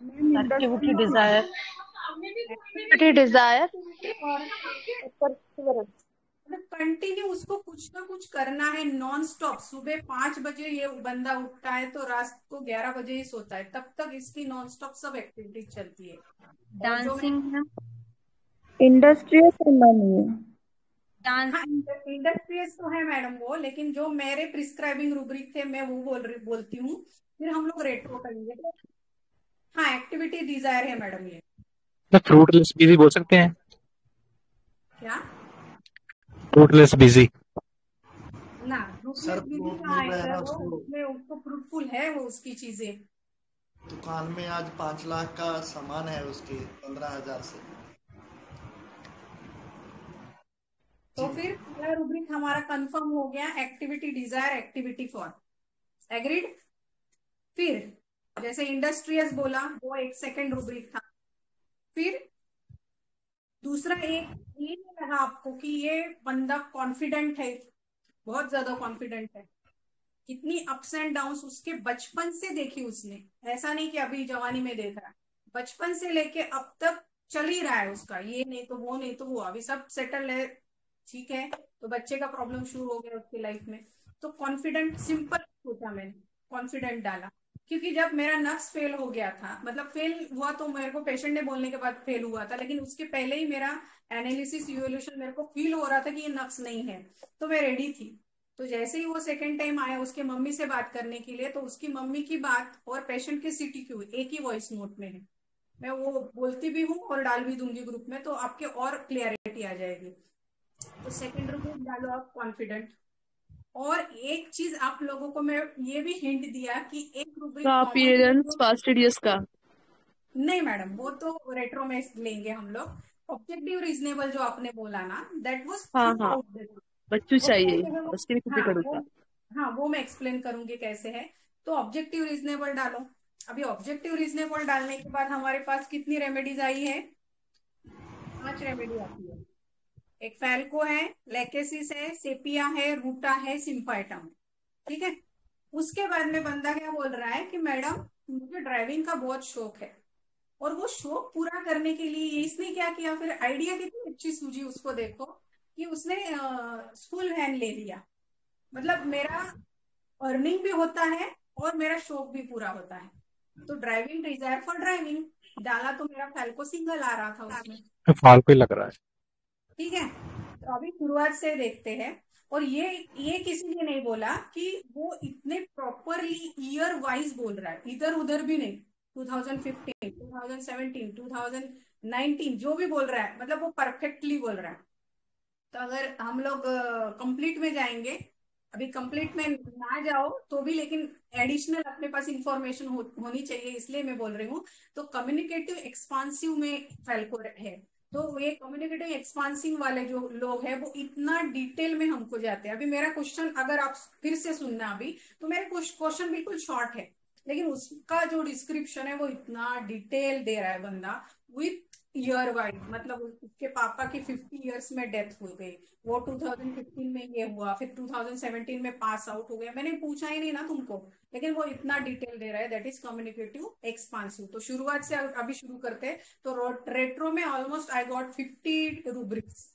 Activity desire. Activity desire और परसिवरेंस। मतलब कंटिन्यू उसको कुछ ना कुछ करना है नॉन स्टॉप। सुबह 5 बजे ये बंदा उठता है तो रात को 11 बजे ही सोता है, तब तक इसकी नॉन स्टॉप सब एक्टिविटीज चलती है। और जो मैं डांसिंग है, इंडस्ट्रियल नहीं है। हाँ, डांसिंग इंडस्ट्रियस तो है मैडम वो, लेकिन जो मेरे प्रिस्क्राइबिंग रूब्रिक थे मैं वो बोलती हूँ। फिर हम लोग रेट्रो करेंगे। हाँ, एक्टिविटी डिजायर है मैडम ये। फ्रूटलेस बिजी बोल सकते हैं, क्या फ्रूटलेस बिजी। ना, सर रूब्रिक विधि फ्रूट कहाँ मिल है रहा है सर? ना वो उसको, उसमें उसको फ्रूटफुल है वो उसकी चीजें। दुकान में आज 5 लाख का सामान है उसके 15,000 से। तो जी फिर पहला रूब्रिक हमारा कंफर्म हो गया, activity desire, activity for. Agreed. फिर जैसे इंडस्ट्रियस बोला, वो एक सेकंड रूब्रिक था। फिर दूसरा एक ये नहीं लगा आपको कि ये बंदा कॉन्फिडेंट है, बहुत ज्यादा कॉन्फिडेंट है? कितनी अप्स एंड डाउन्स उसके बचपन से देखी उसने, ऐसा नहीं कि अभी जवानी में देख रहा है, बचपन से लेके अब तक चल ही रहा है उसका, ये नहीं तो वो नहीं तो वो, अभी सब सेटल है, ठीक है। तो बच्चे का प्रॉब्लम शुरू हो गया उसकी लाइफ में। तो कॉन्फिडेंट सिंपल सोचा मैंने, कॉन्फिडेंट डाला। क्योंकि जब मेरा नक्स फेल हो गया था, मतलब फेल हुआ तो मेरे को पेशेंट ने बोलने के बाद फेल हुआ था, लेकिन उसके पहले ही मेरा एनालिसिस इवोल्यूशन मेरे को फील हो रहा था कि ये नक्स नहीं है, तो मैं रेडी थी। तो जैसे ही वो सेकेंड टाइम आया उसके मम्मी से बात करने के लिए, तो उसकी मम्मी की बात और पेशेंट के CTQ एक ही वॉइस नोट में है। मैं वो बोलती भी हूँ और डाल भी दूंगी ग्रुप में, तो आपके और क्लियरिटी आ जाएगी। तो सेकेंड रूब्रिक डालो आप, कॉन्फिडेंट। और एक चीज आप लोगों को मैं ये भी हिंट दिया कि एक का रूब्रिक कॉमन है अपीयरेंस जो, फास्टिडियस का नहीं मैडम वो तो रेट्रो में लेंगे हम लोग। ऑब्जेक्टिव रीजनेबल जो आपने बोला ना, दैट वाज हाँ थ्रू हाँ, आउट द, बच्चू वो चाहिए, कैसे है वो, उसके लिए कॉपी हाँ करूँगा। वो मैं एक्सप्लेन करूंगी कैसे है। तो ऑब्जेक्टिव रीजनेबल डालो। अभी ऑब्जेक्टिव रीजनेबल डालने के बाद हमारे पास कितनी रेमेडीज आई है? 5 रेमेडी आती है। एक फैल्को है, लेकेसिस है, सेपिया है, रूटा है, सिम्पाइटम है, ठीक है। उसके बाद में बंदा क्या बोल रहा है कि मैडम मुझे ड्राइविंग का बहुत शौक है, और वो शौक पूरा करने के लिए इसने क्या किया, फिर आइडिया कितनी अच्छी सूझी उसको, देखो कि उसने स्कूल वैन ले लिया। मतलब मेरा अर्निंग भी होता है और मेरा शौक भी पूरा होता है। तो ड्राइविंग डिजायर फॉर ड्राइविंग डाला, तो मेरा फैल्को सिंगल आ रहा था उसमें, फालतू ही लग रहा है। ठीक है। तो अभी शुरुआत से देखते हैं। और ये किसी ने नहीं बोला कि वो इतने प्रॉपरली ईयर वाइज बोल रहा है, इधर उधर भी नहीं। 2015, 2017, 2019 जो भी बोल रहा है, मतलब वो परफेक्टली बोल रहा है। तो अगर हम लोग कंप्लीट में जाएंगे, अभी कंप्लीट में ना जाओ तो भी, लेकिन एडिशनल अपने पास इंफॉर्मेशन होनी चाहिए, इसलिए मैं बोल रही हूँ। तो कम्युनिकेटिव एक्सपांसिव में फैल्को है। तो ये कम्युनिकेटिव एक्सपांसिव वाले जो लोग हैं वो इतना डिटेल में हमको जाते हैं। अभी मेरा क्वेश्चन अगर आप फिर से सुनना, अभी तो मेरे क्वेश्चन बिल्कुल शॉर्ट है, लेकिन उसका जो डिस्क्रिप्शन है वो इतना डिटेल दे रहा है बंदा, विथ ईयर वाइज। मतलब उसके पापा की 50 इयर्स में डेथ हो गई, वो 2015 में ये हुआ, फिर 2017 में पास आउट हो गया। मैंने पूछा ही नहीं ना तुमको, लेकिन वो इतना डिटेल दे रहा है, दैट इज कम्युनिकेटिव एक्सपांसिव। तो शुरुआत से अभी शुरू करते हैं। तो रेट्रो में ऑलमोस्ट आई गॉट 50 रूब्रिक्स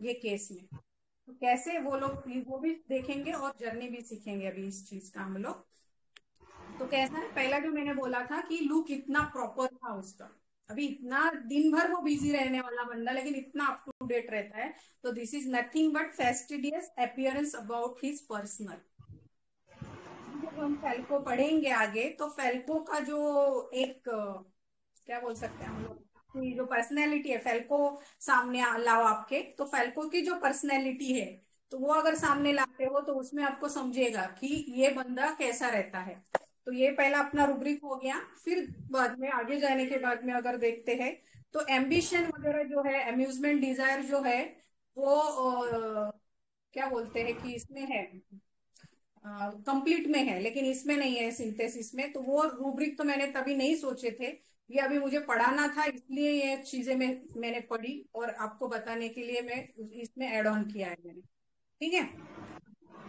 ये केस में। तो कैसे वो लोग वो भी देखेंगे और जर्नी भी सीखेंगे अभी इस चीज का हम लोग। तो कैसा है, पहला जो मैंने बोला था कि लुक इतना प्रॉपर था उसका, अभी इतना दिन भर वो बिजी रहने वाला बंदा लेकिन इतना अप टू डेट रहता है। तो this is nothing but fastidious appearance about his personal. जब हम फेल्को पढ़ेंगे आगे, तो फेल्को का जो एक क्या बोल सकते हैं हम लोग कि जो पर्सनैलिटी है, फेल्को सामने लाओ आपके, तो फेल्को की जो पर्सनैलिटी है, तो वो अगर सामने लाते हो तो उसमें आपको समझेगा कि ये बंदा कैसा रहता है। तो ये पहला अपना रूब्रिक हो गया। फिर बाद में आगे जाने के बाद में अगर देखते हैं, तो एम्बिशन वगैरह जो है, अम्यूजमेंट डिजायर जो है, वो क्या बोलते हैं कि इसमें है, कंप्लीट में है, लेकिन इसमें नहीं है, सिंथेसिस में। तो वो रूब्रिक तो मैंने तभी नहीं सोचे थे, ये अभी मुझे पढ़ाना था, इसलिए ये चीजें मैंने पढ़ी और आपको बताने के लिए मैं इसमें ऐड ऑन किया है मैंने, ठीक है।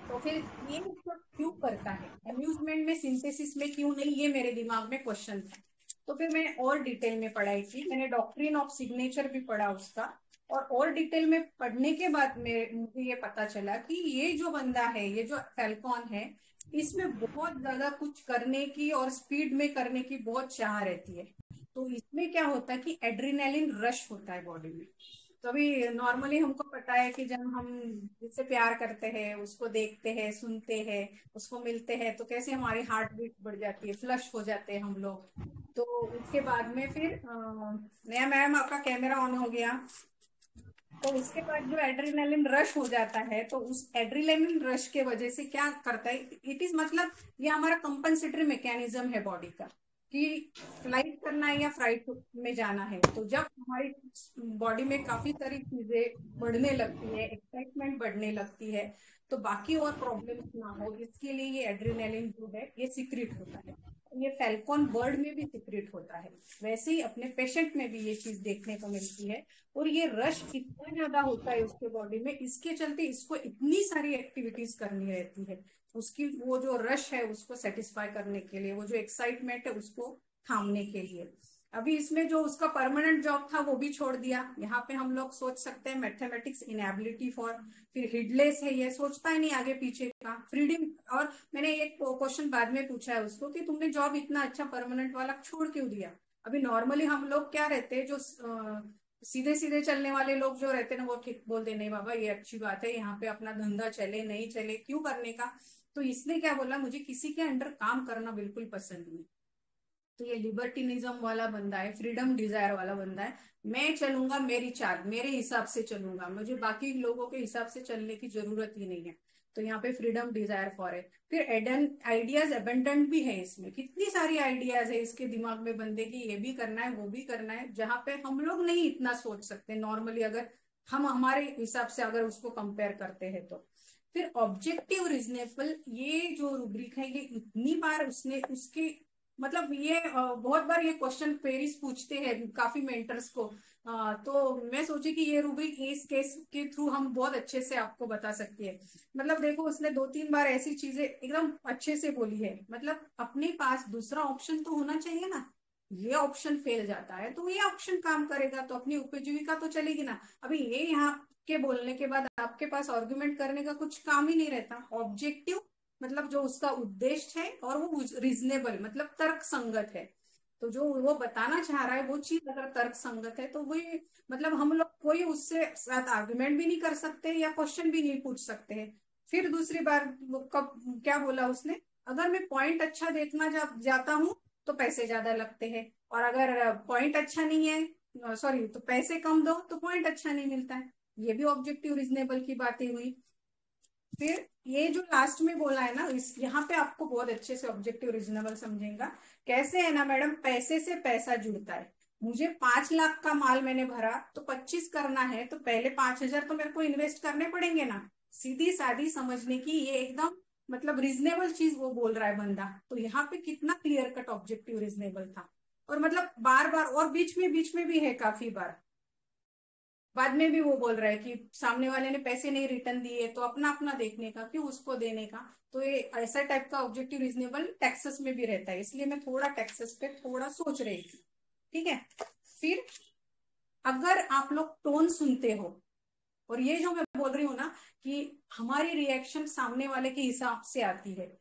तो फिर ये इसको क्यों करता है, अम्यूजमेंट में सिंथेसिस में क्यों नहीं, ये मेरे दिमाग में क्वेश्चन था। तो फिर मैंने और डिटेल में पढ़ाई की, मैंने डॉक्ट्रिन ऑफ सिग्नेचर भी पढ़ा उसका, और डिटेल में पढ़ने के बाद में मुझे ये पता चला कि ये जो बंदा है, ये जो फैल्कॉन है, इसमें बहुत ज्यादा कुछ करने की और स्पीड में करने की बहुत चाह रहती है। तो इसमें क्या होता है कि एड्रेनालिन रश होता है बॉडी में। तो अभी नॉर्मली हमको पता है कि जब हम जिससे प्यार करते हैं, उसको देखते हैं, सुनते हैं, उसको मिलते हैं, तो कैसे हमारी हार्ट बीट बढ़ जाती है, फ्लश हो जाते हैं हम लोग। तो उसके बाद में फिर नया मैम आपका कैमरा ऑन हो गया। तो उसके बाद जो एड्रेनालिन रश हो जाता है, तो उस एड्रेनालिन रश के वजह से क्या करता है, इट इज मतलब ये हमारा कंपनसेटरी मैकेनिज्म है बॉडी का, कि फ्लाइट करना है या फ्लाइट में जाना है। तो जब हमारी बॉडी में काफी सारी चीजें बढ़ने लगती है, एक्साइटमेंट बढ़ने लगती है, तो बाकी और प्रॉब्लम्स ना हो, इसके लिए ये एड्रेनालिन जो है ये सीक्रेट होता है। ये फैल्कॉन बर्ड में भी सीक्रेट होता है, वैसे ही अपने पेशेंट में भी ये चीज देखने को मिलती है। और ये रश इतना ज्यादा होता है उसके बॉडी में, इसके चलते इसको इतनी सारी एक्टिविटीज करनी रहती है, उसकी वो जो रश है उसको सेटिस्फाई करने के लिए, वो जो एक्साइटमेंट है उसको थामने के लिए। अभी इसमें जो उसका परमानेंट जॉब था वो भी छोड़ दिया। यहाँ पे हम लोग सोच सकते हैं मैथमेटिक्स इनएबिलिटी फॉर, फिर हिडलेस है, ये सोचता ही नहीं आगे पीछे का फ्रीडम। और मैंने एक क्वेश्चन बाद में पूछा है उसको कि तुमने जॉब इतना अच्छा परमानेंट वाला छोड़ क्यों दिया। अभी नॉर्मली हम लोग क्या रहते हैं, जो सीधे सीधे चलने वाले लोग जो रहते हैं ना, वो ठीक बोलते नहीं बाबा ये अच्छी बात है, यहाँ पे अपना धंधा चले नहीं चले क्यों करने का। तो इसने क्या बोला, मुझे किसी के अंडर काम करना बिल्कुल पसंद नहीं। तो ये लिबर्टिनिज्म वाला बंदा है, फ्रीडम डिजायर वाला बंदा है। मैं चलूंगा मेरी चाल, मेरे हिसाब से चलूंगा, मुझे बाकी लोगों के हिसाब से चलने की जरूरत ही नहीं है। तो यहाँ पे फ्रीडम डिजायर फॉर है। फिर एडन आइडियाज अबेंडेंट भी है, इसमें कितनी सारी आइडियाज है इसके दिमाग में बंदे की, ये भी करना है वो भी करना है, जहाँ पे हम लोग नहीं इतना सोच सकते नॉर्मली, अगर हम हमारे हिसाब से अगर उसको कंपेयर करते हैं तो। फिर ऑब्जेक्टिव रीजनेबल, ये जो रूब्रिक है ये इतनी बार उसने उसके मतलब ये बहुत बार ये क्वेश्चन पेरिस पूछते हैं काफी मेंटर्स को। तो मैं सोची कि ये रूब्रिक इस केस के थ्रू हम बहुत अच्छे से आपको बता सकते हैं। मतलब देखो उसने 2-3 बार ऐसी चीजें एकदम अच्छे से बोली है, मतलब अपने पास दूसरा ऑप्शन तो होना चाहिए ना। ये ऑप्शन फेल जाता है तो ये ऑप्शन काम करेगा तो अपनी उपजीविका तो चलेगी ना। अभी ये यहाँ के बोलने के बाद आपके पास आर्गुमेंट करने का कुछ काम ही नहीं रहता। ऑब्जेक्टिव मतलब जो उसका उद्देश्य है, और वो रीजनेबल मतलब तर्क संगत है। तो जो वो बताना चाह रहा है वो चीज अगर तर्क संगत है तो वही मतलब हम लोग कोई उससे साथ आर्गुमेंट भी नहीं कर सकते या क्वेश्चन भी नहीं पूछ सकते हैं। फिर दूसरी बार वो कब क्या बोला उसने, अगर मैं पॉइंट अच्छा देखना जाता हूँ तो पैसे ज्यादा लगते हैं, और अगर पॉइंट अच्छा नहीं है, सॉरी, तो पैसे कम दो तो पॉइंट अच्छा नहीं मिलता है। ये भी ऑब्जेक्टिव रीजनेबल की बातें हुई। फिर ये जो लास्ट में बोला है ना, इस यहाँ पे आपको बहुत अच्छे से ऑब्जेक्टिव रीजनेबल समझेगा। कैसे है ना मैडम, पैसे से पैसा जुड़ता है। मुझे 5 लाख का माल मैंने भरा तो 25 करना है, तो पहले 5,000 तो मेरे को इन्वेस्ट करने पड़ेंगे ना। सीधी सादी समझने की ये एकदम मतलब रीजनेबल चीज वो बोल रहा है बंदा। तो यहाँ पे कितना क्लियर कट ऑब्जेक्टिव रीजनेबल था। और मतलब बार बार और बीच में भी है काफी बार, बाद में भी वो बोल रहा है कि सामने वाले ने पैसे नहीं रिटर्न दिए तो अपना अपना देखने का, क्यों उसको देने का। तो ये ऐसा टाइप का ऑब्जेक्टिव रीजनेबल टैक्सेस में भी रहता है, इसलिए मैं थोड़ा टैक्सेस पे थोड़ा सोच रही थी। ठीक है। फिर अगर आप लोग टोन सुनते हो, और ये जो मैं बोल रही हूँ ना कि हमारी रिएक्शन सामने वाले के हिसाब से आती है,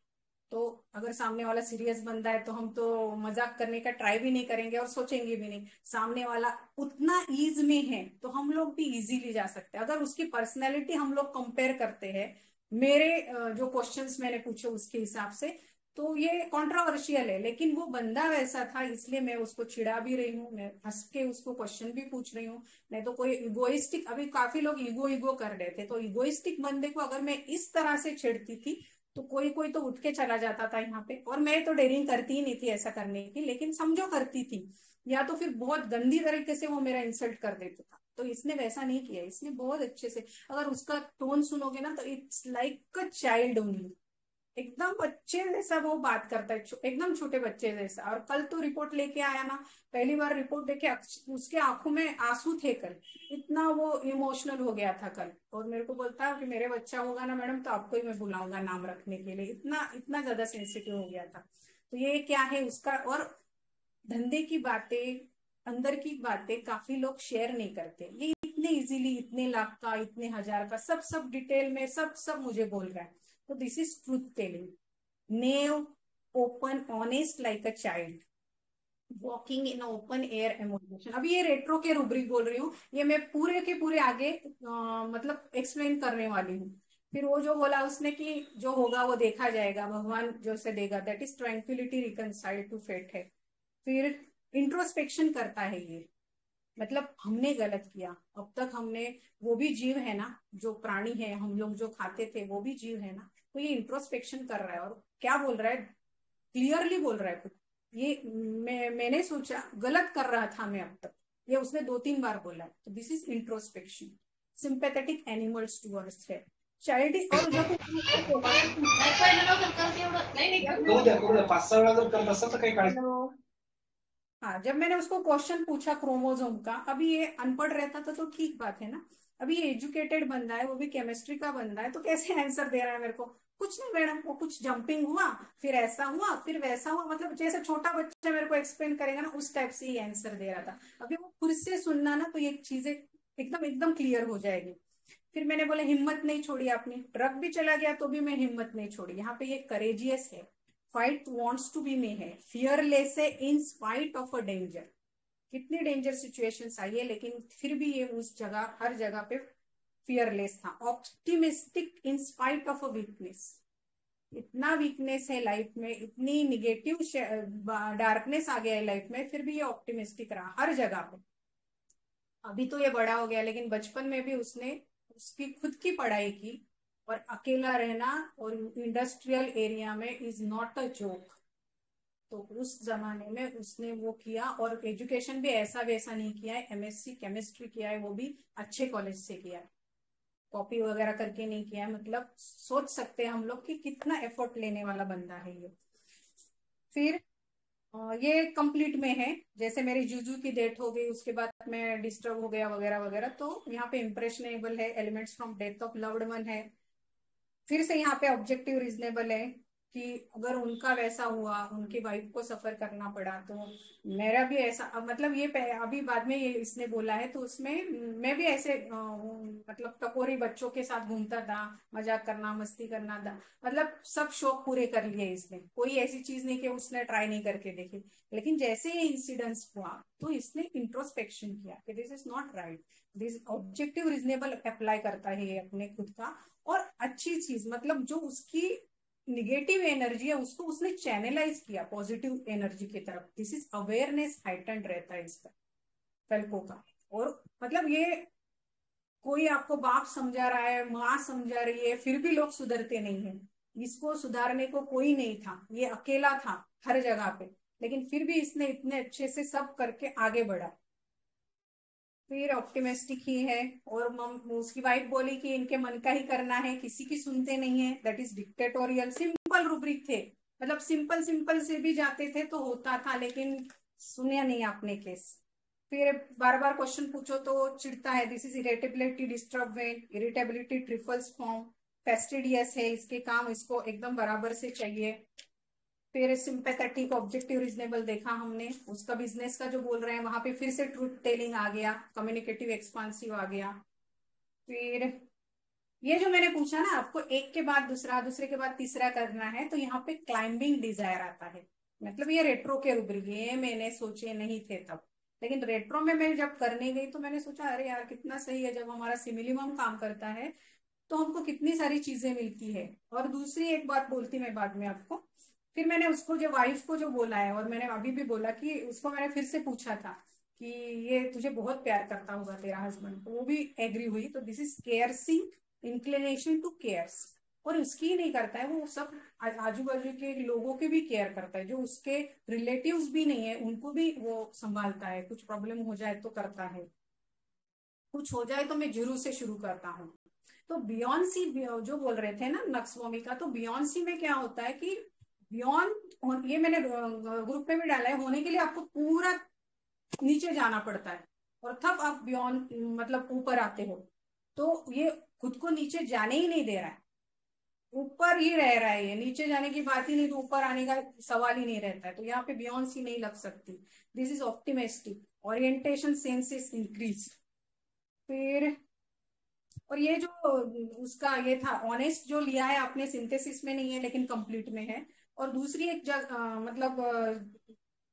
तो अगर सामने वाला सीरियस बंदा है तो हम तो मजाक करने का ट्राई भी नहीं करेंगे और सोचेंगे भी नहीं। सामने वाला उतना ईज में है तो हम लोग भी इजीली जा सकते हैं। अगर उसकी पर्सनैलिटी हम लोग कंपेयर करते हैं, मेरे जो क्वेश्चंस मैंने पूछे उसके हिसाब से, तो ये कंट्रोवर्शियल है, लेकिन वो बंदा वैसा था इसलिए मैं उसको चिढ़ा भी रही हूँ, मैं हंस के उसको क्वेश्चन भी पूछ रही हूँ। नहीं तो कोई इगोइस्टिक, अभी काफी लोग ईगो ईगो कर रहे थे, तो इगोइस्टिक बंदे को अगर मैं इस तरह से छेड़ती थी तो कोई कोई तो उठ के चला जाता था यहाँ पे। और मैं तो डेयरिंग करती ही नहीं थी ऐसा करने की, लेकिन समझो करती थी, या तो फिर बहुत गंदी तरीके से वो मेरा इंसल्ट कर देता था। तो इसने वैसा नहीं किया, इसने बहुत अच्छे से, अगर उसका टोन सुनोगे ना तो it's like a child only, एकदम बच्चे जैसा वो बात करता है, एकदम छोटे बच्चे जैसा। और कल तो रिपोर्ट लेके आया ना, पहली बार रिपोर्ट देखे उसके आंखों में आंसू थे कल, इतना वो इमोशनल हो गया था कल। और मेरे को बोलता है कि मेरे बच्चा होगा ना मैडम तो आपको ही मैं बुलाऊंगा नाम रखने के लिए, इतना इतना ज्यादा सेंसिटिव हो गया था। तो ये क्या है उसका। और धंधे की बातें, अंदर की बातें काफी लोग शेयर नहीं करते, ये इतने इतने इजीली, इतने लाख का, इतने हजार का, सब सब डिटेल में सब मुझे बोल रहा है। तो this is truth telling, naive, open, honest like a child, walking in open air emotion. अभी ये रेट्रो के रूब्रिक बोल रही हूँ, ये मैं पूरे के पूरे आगे मतलब एक्सप्लेन करने वाली हूँ। फिर वो जो बोला उसने कि जो होगा वो देखा जाएगा, भगवान जो से देगा, that is tranquillity reconciled to fate है। फिर इंट्रोस्पेक्शन करता है ये, मतलब हमने गलत किया, अब तक हमने, वो भी जीव है ना, जो प्राणी है, हम लोग जो खाते थे वो भी जीव है ना, तो ये इंट्रोस्पेक्शन कर रहा है और क्या बोल रहा है, क्लियरली बोल रहा है कुछ। ये मैंने सोचा गलत कर रहा था मैं अब तक, ये उसने 2-3 बार बोला है। तो this is introspection, sympathetic animals towards है चाइल्ड। और जब हाँ, जब मैंने उसको क्वेश्चन पूछा क्रोमोसोम का, अभी ये अनपढ़ रहता था तो ठीक बात है ना, अभी ये एजुकेटेड बंदा है, वो भी केमिस्ट्री का बंदा है, तो कैसे आंसर दे रहा है मेरे को, कुछ नहीं मैडम, वो कुछ जंपिंग हुआ, फिर ऐसा हुआ, फिर वैसा हुआ, मतलब जैसे छोटा बच्चा मेरे को एक्सप्लेन करेगा ना, उस टाइप से ही आंसर दे रहा था। अभी वो खुद से सुनना ना, तो ये चीजें एकदम एकदम क्लियर हो जाएगी। फिर मैंने बोला हिम्मत नहीं छोड़ी आपने, ट्रक भी चला गया तो भी मैं हिम्मत नहीं छोड़ी। यहाँ पे ये करेजियस है, फाइट वांट्स टू बी में है, फियरलेस है in spite of a danger. कितनी डेंजर सिचुएशंस आई है लेकिन फिर भी ये उस जगह, हर जगह पे फियरलेस था। Optimistic in spite of a weakness, इतना वीकनेस है लाइफ में, इतनी निगेटिव डार्कनेस आ गया है लाइफ में, फिर भी ये ऑप्टिमिस्टिक रहा हर जगह पे। अभी तो ये बड़ा हो गया, लेकिन बचपन में भी उसने उसकी खुद की पढ़ाई की, और अकेला रहना और इंडस्ट्रियल एरिया में इज नॉट अ जोक। तो उस जमाने में उसने वो किया, और एजुकेशन भी ऐसा वैसा नहीं किया है, एमएससी केमिस्ट्री किया है, वो भी अच्छे कॉलेज से किया है, कॉपी वगैरह करके नहीं किया है। मतलब सोच सकते हैं हम लोग कि कितना एफर्ट लेने वाला बंदा है ये। फिर ये कंप्लीट में है, जैसे मेरी जूजू की डेथ हो गई उसके बाद मैं डिस्टर्ब हो गया वगैरह वगैरह, तो यहाँ पे इम्प्रेशनेबल है, elements from death of loved one है। फिर से यहाँ पे ऑब्जेक्टिव रीजनेबल है कि अगर उनका वैसा हुआ, उनकी वाइफ को सफर करना पड़ा, तो मेरा भी ऐसा, मतलब ये अभी बाद में ये इसने बोला है, तो उसमें मैं भी ऐसे मतलब टकोरी बच्चों के साथ घूमता था, मजाक करना, मस्ती करना था, मतलब सब शौक पूरे कर लिए इसने, कोई ऐसी चीज नहीं कि उसने ट्राई नहीं करके देखी। लेकिन जैसे ये इंसिडेंस हुआ तो इसने इंट्रोस्पेक्शन किया कि this is not right, this objective reasonable apply करता है ये अपने खुद का। और अच्छी चीज, मतलब जो उसकी निगेटिव एनर्जी है उसको उसने चैनलाइज किया पॉजिटिव एनर्जी की तरफ। दिस इज अवेयरनेस हाइटेंड रहता है इसका, फेल्को का। और मतलब ये कोई आपको बाप समझा रहा है, माँ समझा रही है, फिर भी लोग सुधरते नहीं है। इसको सुधारने को कोई नहीं था, ये अकेला था हर जगह पे, लेकिन फिर भी इसने इतने अच्छे से सब करके आगे बढ़ा। फिर ऑप्टिमिस्टिक ही है, और उसकी वाइफ बोली कि इनके मन का ही करना है, किसी की सुनते नहीं है, that is dictatorial. Simple rubric थे, मतलब सिंपल सिंपल से भी जाते थे तो होता था, लेकिन सुने नहीं आपने केस। फिर बार बार क्वेश्चन पूछो तो चिढ़ता है, this is irritability disturbance, irritability triples form, fastidious है, इसके काम इसको एकदम बराबर से चाहिए। फिर सिंपैथेटिक ऑब्जेक्टिव रीजनेबल देखा हमने, उसका बिजनेस का जो बोल रहे हैं वहां पे फिर से ट्रूथ टेलिंग आ गया, कम्युनिकेटिव एक्सपांसिव आ गया। फिर ये जो मैंने पूछा ना आपको, एक के बाद दूसरा, दूसरे के बाद तीसरा करना है, तो यहाँ पे क्लाइंबिंग डिजायर आता है। मतलब ये रेट्रो के रूब्रिक, ये मैंने सोचे नहीं थे तब, लेकिन रेट्रो में मैं जब करने गई तो मैंने सोचा अरे यार कितना सही है, जब हमारा सिमिलिमम काम करता है तो हमको कितनी सारी चीजें मिलती है। और दूसरी एक बात बोलती मैं बाद में आपको। फिर मैंने उसको जो वाइफ को जो बोला है, और मैंने अभी भी बोला कि उसको मैंने फिर से पूछा था कि ये तुझे बहुत प्यार करता होगा तेरा हस्बैंड, तो वो भी एग्री हुई। तो this is caressing inclination to cares, और उसकी ही नहीं करता है, वो सब आजू बाजू के लोगों के भी केयर करता है, जो उसके रिलेटिव्स भी नहीं है उनको भी वो संभालता है, कुछ प्रॉब्लम हो जाए तो करता है, कुछ हो जाए तो मैं जरूर से शुरू करता हूँ। तो बियॉन्ड सी जो बोल रहे थे ना नक्सवामी का, तो बियॉन्ड सी में क्या होता है कि बियॉन्ड, ये मैंने ग्रुप में भी डाला है, होने के लिए आपको पूरा नीचे जाना पड़ता है, और तब आप बियॉन्ड मतलब ऊपर आते हो। तो ये खुद को नीचे जाने ही नहीं दे रहा है, ऊपर ही रह रहा है, ये नीचे जाने की बात ही नहीं, तो ऊपर आने का सवाल ही नहीं रहता है, तो यहाँ पे बियॉन्ड सी नहीं लग सकती। This is optimistic, orientation sense is increase. फिर और ये जो उसका ये था ऑनेस्ट जो लिया है आपने, सिंथेसिस में नहीं है लेकिन कंप्लीट में है। और दूसरी एक मतलब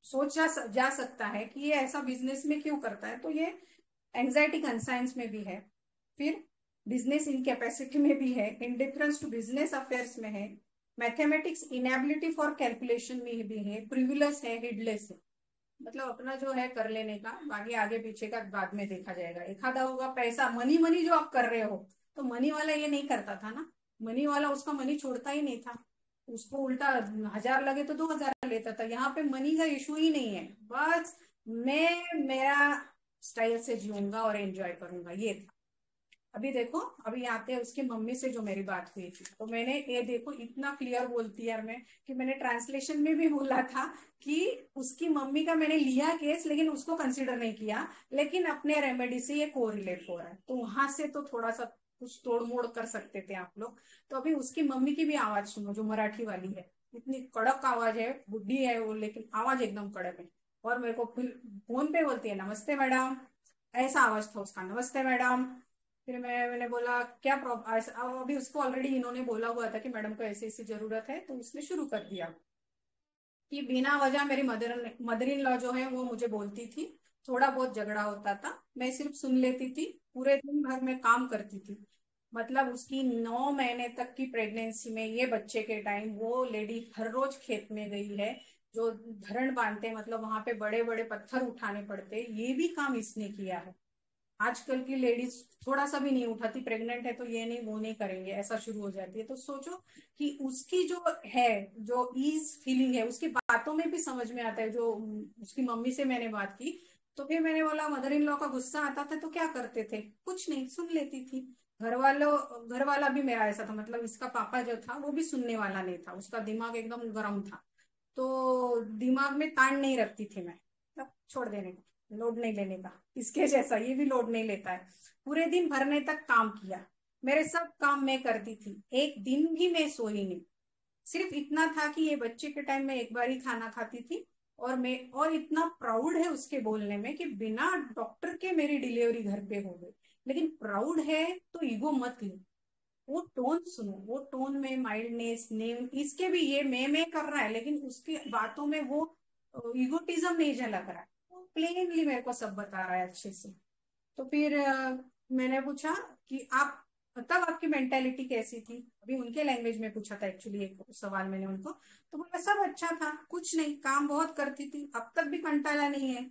सोचा जा सकता है कि ये ऐसा बिजनेस में क्यों करता है, तो ये एंजाइटी कंसाइंस में भी है, फिर बिजनेस इनकैपेसिटी में भी है, इंडिफरेंस टू बिजनेस अफेयर्स में है, मैथमेटिक्स इनएबिलिटी फॉर कैलकुलेशन में भी है, प्रिविलेज है, हिडलेस है। मतलब अपना जो है कर लेने का, बाकी आगे पीछे का बाद में देखा जाएगा। एक आधा होगा पैसा, मनी मनी जो आप कर रहे हो, तो मनी वाला ये नहीं करता था ना। मनी वाला उसका मनी छोड़ता ही नहीं था, उसको उल्टा 1000 लगे तो 2000 लेता था। यहाँ पे मनी का इशू ही नहीं है, बस मैं मेरा स्टाइल से जीऊंगा और एंजॉय करूंगा, ये था। अभी देखो, अभी आते हैं उसकी मम्मी से जो मेरी बात हुई थी, तो मैंने ये देखो इतना क्लियर बोलती यार मैं, कि मैंने ट्रांसलेशन में भी बोला था कि उसकी मम्मी का मैंने लिया केस लेकिन उसको कंसिडर नहीं किया, लेकिन अपने रेमेडी से ये कोरिलेट हो रहा है, तो वहां से तो थोड़ा सा कुछ तोड़ मोड़ कर सकते थे आप लोग। तो अभी उसकी मम्मी की भी आवाज सुनो, जो मराठी वाली है, इतनी कड़क आवाज है, बुढ़ी है वो लेकिन आवाज एकदम कड़क है। और मेरे को फोन पे बोलती है नमस्ते मैडम, ऐसा आवाज था उसका, नमस्ते मैडम। फिर मैंने बोला क्या प्रॉब्लम, अभी उसको ऑलरेडी इन्होंने बोला हुआ था कि मैडम को ऐसी ऐसी जरूरत है, तो उसने शुरू कर दिया कि बिना वजह मेरी मदर इन लॉ जो है वो मुझे बोलती थी, थोड़ा बहुत झगड़ा होता था, मैं सिर्फ सुन लेती थी, पूरे दिन भर में काम करती थी। मतलब उसकी 9 महीने तक की प्रेगनेंसी में ये बच्चे के टाइम वो लेडी हर रोज खेत में गई है, जो धरण बांधते मतलब वहां पे बड़े बड़े पत्थर उठाने पड़ते, ये भी काम इसने किया है। आजकल की लेडीज थोड़ा सा भी नहीं उठाती, प्रेग्नेंट है तो ये नहीं वो नहीं करेंगे, ऐसा शुरू हो जाती है। तो सोचो कि उसकी जो है, जो ईज फीलिंग है, उसकी बातों में भी समझ में आता है। जो उसकी मम्मी से मैंने बात की, तो फिर मैंने बोला मदर इन लॉ का गुस्सा आता था तो क्या करते थे, कुछ नहीं, सुन लेती थी। घर वाला भी मेरा ऐसा था, मतलब इसका पापा जो था वो भी सुनने वाला नहीं था, उसका दिमाग एकदम गर्म था, तो दिमाग में तान नहीं रखती थी मैं, तब छोड़ देने का, लोड नहीं लेने का। इसके जैसा ये भी लोड नहीं लेता है। पूरे दिन भरने तक काम किया, मेरे सब काम मैं करती थी, एक दिन भी मैं सोई नहीं। सिर्फ इतना था कि ये बच्चे के टाइम में एक बार ही खाना खाती थी, और इतना प्राउड है उसके बोलने में कि बिना डॉक्टर के मेरी डिलीवरी घर पे हो गई। लेकिन प्राउड है तो ईगो मत लो, वो टोन सुनो, वो टोन में माइल्डनेस, नेम, इसके भी ये मैं कर रहा है लेकिन उसकी बातों में वो इगोटिज्म नहीं झलक रहा है, वो प्लेनली मेरे को सब बता रहा है अच्छे से। तो फिर मैंने पूछा कि आप, तब आपकी मेंटेलिटी कैसी थी, अभी उनके लैंग्वेज में पूछा था एक्चुअली, एक सवाल मैंने उनको, तो बोला सब अच्छा था, कुछ नहीं, काम बहुत करती थी, अब तक भी कंटाला नहीं है,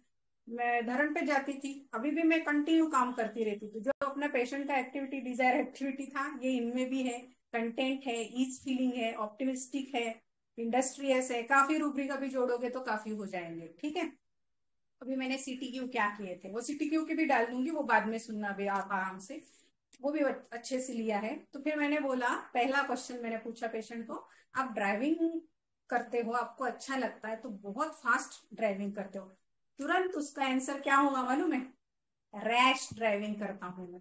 मैं धरण पे जाती थी, अभी भी मैं कंटिन्यू काम करती रहती थी। जो अपना पेशेंट का एक्टिविटी डिजायर एक्टिविटी था, ये इनमें भी है, कंटेंट है, ईज फीलिंग है, ऑप्टिमिस्टिक है, इंडस्ट्रियस है, काफी रूब्रिक अभी जोड़ोगे तो काफी हो जाएंगे, ठीक है। अभी मैंने CTQ क्या किए थे, वो CTQ की भी डाल दूंगी, वो बाद में सुनना भी आप आराम से, वो भी अच्छे से लिया है। तो फिर मैंने बोला, पहला क्वेश्चन मैंने पूछा पेशेंट को, आप ड्राइविंग करते हो, आपको अच्छा लगता है, तो बहुत फास्ट ड्राइविंग करते हो, तुरंत उसका आंसर क्या होगा मालूम है, रैश ड्राइविंग करता हूँ मैं।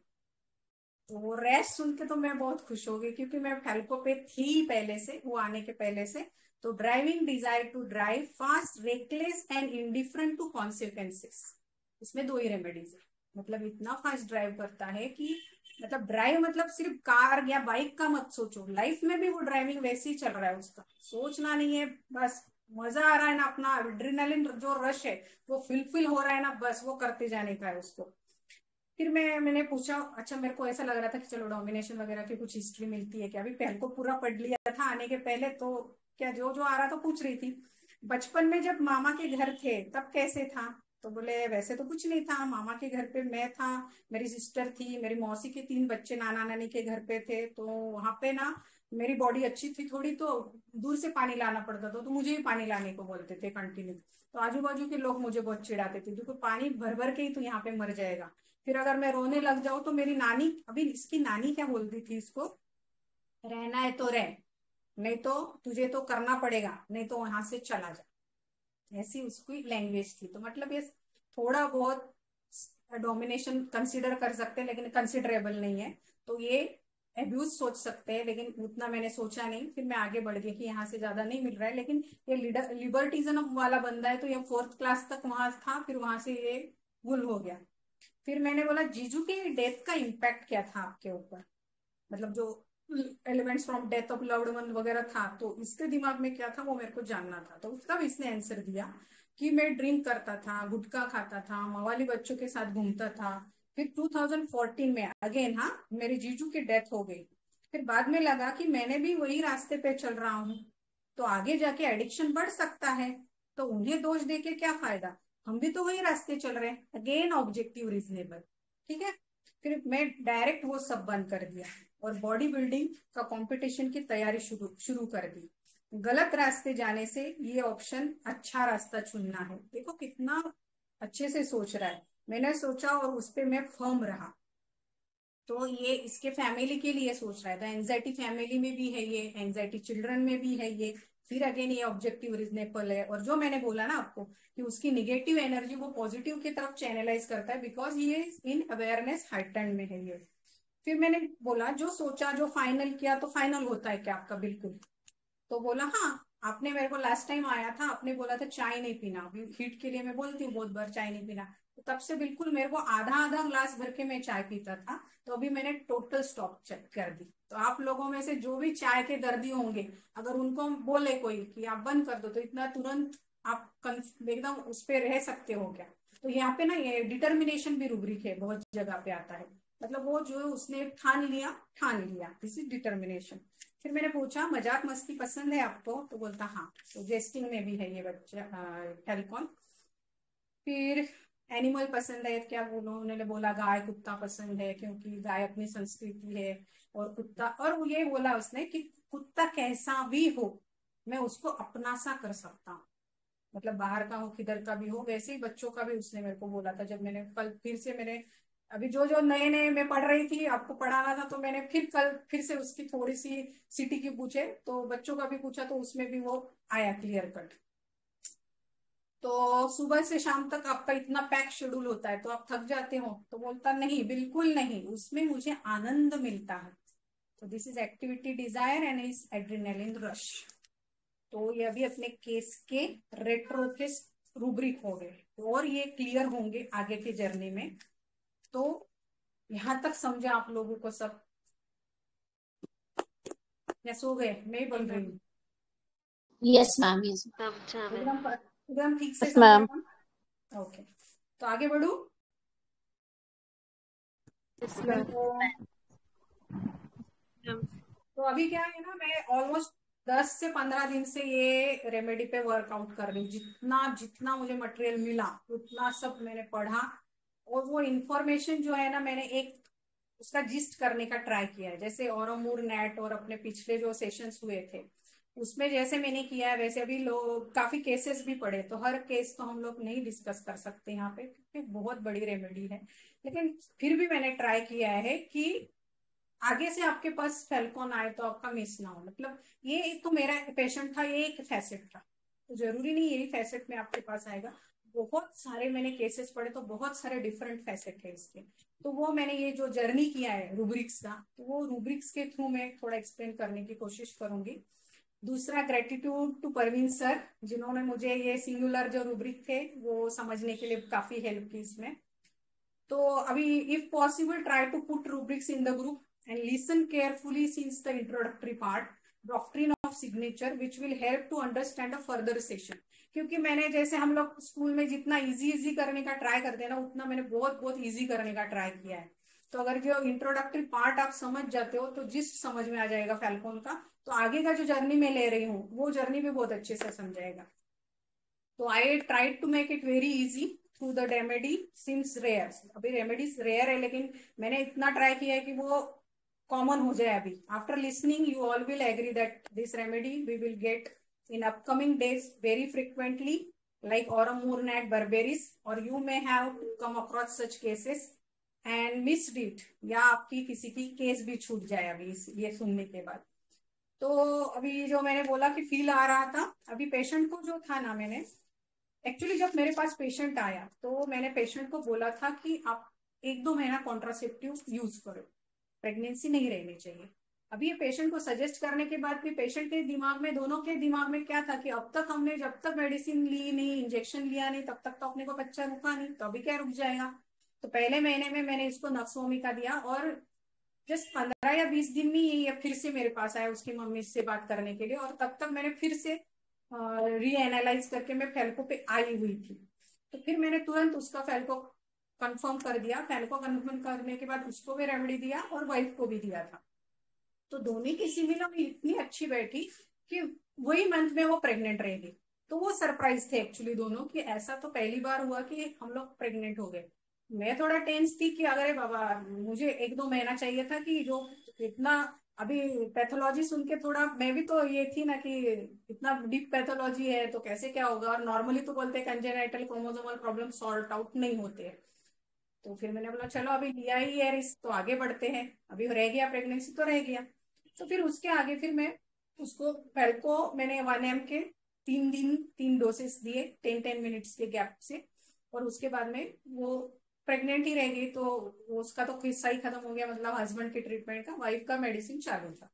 तो वो रैश सुन के तो मैं बहुत खुश हो गई, क्योंकि मैं फैल्को पे थी पहले से, वो आने के पहले से। तो driving desire to drive fast, reckless and indifferent to consequences, इसमें 2 ही रेमेडीज है। मतलब इतना फास्ट ड्राइव करता है कि, मतलब ड्राइव मतलब सिर्फ कार या बाइक का मत सोचो, लाइफ में भी वो ड्राइविंग वैसे ही चल रहा है, उसका सोचना नहीं है, बस मजा आ रहा है ना, अपना एड्रेनालिन जो रश है वो फिल हो रहा है ना, बस वो करते जाने का है उसको। फिर मैंने पूछा, अच्छा मेरे को ऐसा लग रहा था कि चलो डोमिनेशन वगैरह की कुछ हिस्ट्री मिलती है क्या, अभी पहले को पूरा पढ़ लिया था आने के पहले, तो क्या जो जो आ रहा था पूछ रही थी। बचपन में जब मामा के घर थे तब कैसे था, तो बोले वैसे तो कुछ नहीं था, मामा के घर पे मैं था, मेरी सिस्टर थी, मेरी मौसी के 3 बच्चे नाना नानी के घर पे थे, तो वहां पे ना मेरी बॉडी अच्छी थी थोड़ी, तो दूर से पानी लाना पड़ता था, तो मुझे ही पानी लाने को बोलते थे कंटिन्यू। तो आजू बाजू के लोग मुझे बहुत चिढ़ाते थे, देखो पानी भर भर के ही तो यहाँ पे मर जाएगा। फिर अगर मैं रोने लग जाऊं तो मेरी नानी, अभी इसकी नानी क्या बोलती थी इसको, रहना है तो रह, नहीं तो तुझे तो करना पड़ेगा, नहीं तो वहां से चला जा, ऐसी उसकी लैंग्वेज थी। तो मतलब ये थोड़ा बहुत डोमिनेशन कंसिडर कर सकते हैं, लेकिन कंसिडरेबल नहीं है। तो ये एब्यूज सोच सकते हैं, लेकिन उतना मैंने सोचा नहीं, फिर मैं आगे बढ़ गई कि यहाँ से ज्यादा नहीं मिल रहा है, लेकिन ये लिबर्टिज्म वाला बंदा है, तो ये 4th क्लास तक वहां था, फिर वहां से ये गुल हो गया। फिर मैंने बोला जीजू की डेथ का इम्पैक्ट क्या था आपके ऊपर, मतलब जो elements from death of loved one वगैरह था, तो इसके दिमाग में क्या था वो मेरे को जानना था। तो तब इसने आंसर दिया कि मैं ड्रिंक करता था, गुटखा खाता था, मवाली बच्चों के साथ घूमता था। फिर 2014 में अगेन, हाँ, मेरी जीजू की डेथ हो गई। फिर बाद में लगा कि मैंने भी वही रास्ते पे चल रहा हूँ, तो आगे जाके एडिक्शन बढ़ सकता है, तो उन्हें दोष दे के क्या फायदा, हम भी तो वही रास्ते चल रहे हैं। अगेन ऑब्जेक्टिव रीजनेबल, ठीक है। फिर मैं डायरेक्ट वो सब बंद कर दिया और बॉडी बिल्डिंग का कंपटीशन की तैयारी शुरू शुरू कर दी। गलत रास्ते जाने से ये ऑप्शन अच्छा रास्ता चुनना है। देखो कितना अच्छे से सोच रहा है। मैंने सोचा और उस पर मैं फर्म रहा। तो ये इसके फैमिली के लिए सोच रहा है, तो एंजाइटी फैमिली में भी है ये, एंजाइटी चिल्ड्रन में भी है ये। फिर अगेन ये ऑब्जेक्टिव रीजनेबल है, और जो मैंने बोला ना आपको कि उसकी निगेटिव एनर्जी वो पॉजिटिव की तरफ चैनलाइज करता है, बिकॉज ये इन अवेयरनेस हाइटन में है ये। फिर मैंने बोला जो सोचा जो फाइनल किया, तो फाइनल होता है क्या आपका, बिल्कुल। तो बोला हाँ, आपने मेरे को लास्ट टाइम आया था, आपने बोला था चाय नहीं पीना, हीट के लिए मैं बोलती हूँ बहुत बार चाय नहीं पीना, तो तब से बिल्कुल मेरे को आधा आधा ग्लास भर के मैं चाय पीता था, तो अभी मैंने टोटल स्टॉप चेक कर दी। तो आप लोगों में से जो भी चाय के दर्दी होंगे, अगर उनको बोले कोई कि आप बंद कर दो, तो इतना तुरंत आप एकदम उस पर रह सकते हो क्या। तो यहाँ पे ना ये डिटर्मिनेशन भी रूब्रिक है, बहुत जगह पे आता है। मतलब वो जो उसने ठान लिया, ठान लिया, दिस इज डिटर्मिनेशन। फिर मैंने पूछा मजाक मस्ती पसंद है आपको, तो बोलता हाँ। तो जेस्टिंग में भी है ये बच्चा फैल्कॉन। फिर एनिमल पसंद है क्या, बोलो, उन्होंने बोला गाय कुत्ता पसंद है, क्योंकि गाय अपनी संस्कृति है, और कुत्ता, और वो ये बोला उसने कि कुत्ता कैसा भी हो मैं उसको अपना सा कर सकता हूँ, मतलब बाहर का हो किधर का भी हो। वैसे ही बच्चों का भी उसने मेरे को बोला था। जब मैंने कल फिर से मैंने अभी जो जो नए नए मैं पढ़ रही थी आपको पढ़ाना था, तो मैंने फिर कल फिर से उसकी थोड़ी सी सिटी की पूछे, तो बच्चों का भी पूछा, तो उसमें भी वो आया क्लियर कट। तो सुबह से शाम तक आपका इतना पैक शेड्यूल होता है, तो आप थक जाते हो, तो बोलता नहीं, बिल्कुल नहीं, उसमें मुझे आनंद मिलता है। तो this is activity desire and is adrenaline rush. तो ये अभी अपने केस के रेट्रो के रूब्रिक हो गए, और ये क्लियर होंगे आगे की जर्नी में। तो यहां तक समझे आप लोगों को सब, या सो गए, मैं ही बोल रही हूँ। यस मैम, यस एकदम ठीक से यस समझा मैम। ना? ओके, तो आगे बढ़ू। तो अभी क्या है ना, मैं ऑलमोस्ट 10 से 15 दिन से ये रेमेडी पे वर्कआउट कर रही हूँ। जितना जितना मुझे मटेरियल मिला उतना सब मैंने पढ़ा, और वो इंफॉर्मेशन जो है ना, मैंने एक उसका जिस्ट करने का ट्राई किया है। जैसे ओरोमूर नेट और अपने पिछले जो सेशंस हुए थे उसमें जैसे मैंने किया है, वैसे अभी लोग काफी केसेस भी पढ़े, तो हर केस तो हम लोग नहीं डिस्कस कर सकते यहाँ पे, क्योंकि बहुत बड़ी रेमेडी है। लेकिन फिर भी मैंने ट्राई किया है कि आगे से आपके पास फेल्कॉन आए तो आपका मिस ना हो। मतलब ये एक तो मेरा पेशेंट था, ये एक फैसेट था, तो जरूरी नहीं यही फैसेट में आपके पास आएगा। बहुत सारे मैंने केसेस पढ़े, तो बहुत सारे डिफरेंट फैसेट है इसके। तो वो मैंने ये जो जर्नी किया है रूब्रिक्स का, तो वो रूब्रिक्स के थ्रू मैं थोड़ा एक्सप्लेन करने की कोशिश करूंगी। दूसरा, ग्रेटिट्यूड टू परवीन सर, जिन्होंने मुझे ये सिंगुलर जो रूब्रिक थे वो समझने के लिए काफी हेल्प की इसमें। तो अभी if possible try to put rubrics in the group and listen carefully since the introductory part, doctrine of signature, which will help to understand a further session। क्योंकि मैंने जैसे हम लोग स्कूल में जितना इजी करने का ट्राई करते हैं ना, उतना मैंने बहुत बहुत इजी करने का ट्राई किया है। तो अगर जो इंट्रोडक्टरी पार्ट आप समझ जाते हो तो जिस समझ में आ जाएगा फैल्कॉन का, तो आगे का जो जर्नी में ले रही हूँ वो जर्नी भी बहुत अच्छे से समझाएगा। तो I tried to make it very easy through the remedy since rare. अभी रेमेडीज रेयर है, लेकिन मैंने इतना ट्राई किया है कि वो कॉमन हो जाए। अभी after listening you all will agree that this remedy we will get in upcoming days very frequently, like Oramur nat barbaris, or you may have come across such cases and missed it, या आपकी किसी की case भी छूट जाए अभी ये सुनने के बाद। तो अभी जो मैंने बोला कि फील आ रहा था, अभी पेशेंट को जो था ना, मैंने एक्चुअली जब मेरे पास पेशेंट आया तो मैंने पेशेंट को बोला था कि आप 1-2 महीना कॉन्ट्रासेप्टिव यूज करो, प्रेगनेंसी नहीं रहनी चाहिए। अभी ये पेशेंट को सजेस्ट करने के बाद भी पेशेंट के दिमाग में, दोनों के दिमाग में क्या था कि अब तक हमने जब तक मेडिसिन ली नहीं, इंजेक्शन लिया नहीं, तब तक तो अपने को बच्चा रुका नहीं, तो अभी क्या रुक जाएगा। तो पहले महीने में मैंने इसको नक्सोमी का दिया और जस्ट 15 या 20 दिन में ये फिर से मेरे पास आया उसकी मम्मी से बात करने के लिए, और तब तक मैंने फिर से री एनालाइज करके मैं फैल्को पे आई हुई थी। तो फिर मैंने तुरंत उसका फैल्को कंफर्म कर दिया। फैल्को कंफर्म करने के बाद उसको भी रेमेडी दिया और वाइफ को भी दिया था। तो दोनों की सिमिलर इतनी अच्छी बैठी कि वही मंथ में वो प्रेग्नेंट रहेगी। तो वो सरप्राइज थे एक्चुअली दोनों कि ऐसा तो पहली बार हुआ कि हम लोग प्रेग्नेंट हो गए। मैं थोड़ा टेंस थी कि अरे बाबा, मुझे 1-2 महीना चाहिए था कि जो इतना अभी पैथोलॉजी सुन के थोड़ा मैं भी तो ये थी ना कि इतना डीप पैथोलॉजी है तो कैसे क्या होगा, और नॉर्मली तो बोलते हैं congenital chromosomal problem sort out नहीं होते हैं। तो फिर मैंने बोला चलो अभी लिया ही है रिस्क तो आगे बढ़ते हैं, अभी रह गया प्रेगनेंसी तो रह गया। तो फिर उसके आगे फिर मैं उसको फैल्को मैंने 1 ml के 3 दिन 3 डोसेस दिए 10-10 मिनट्स के गैप से, और उसके बाद में वो प्रेग्नेंट ही रह गई। तो उसका तो किस्सा ही खत्म हो गया, मतलब हस्बैंड के ट्रीटमेंट का, वाइफ का मेडिसिन चालू था।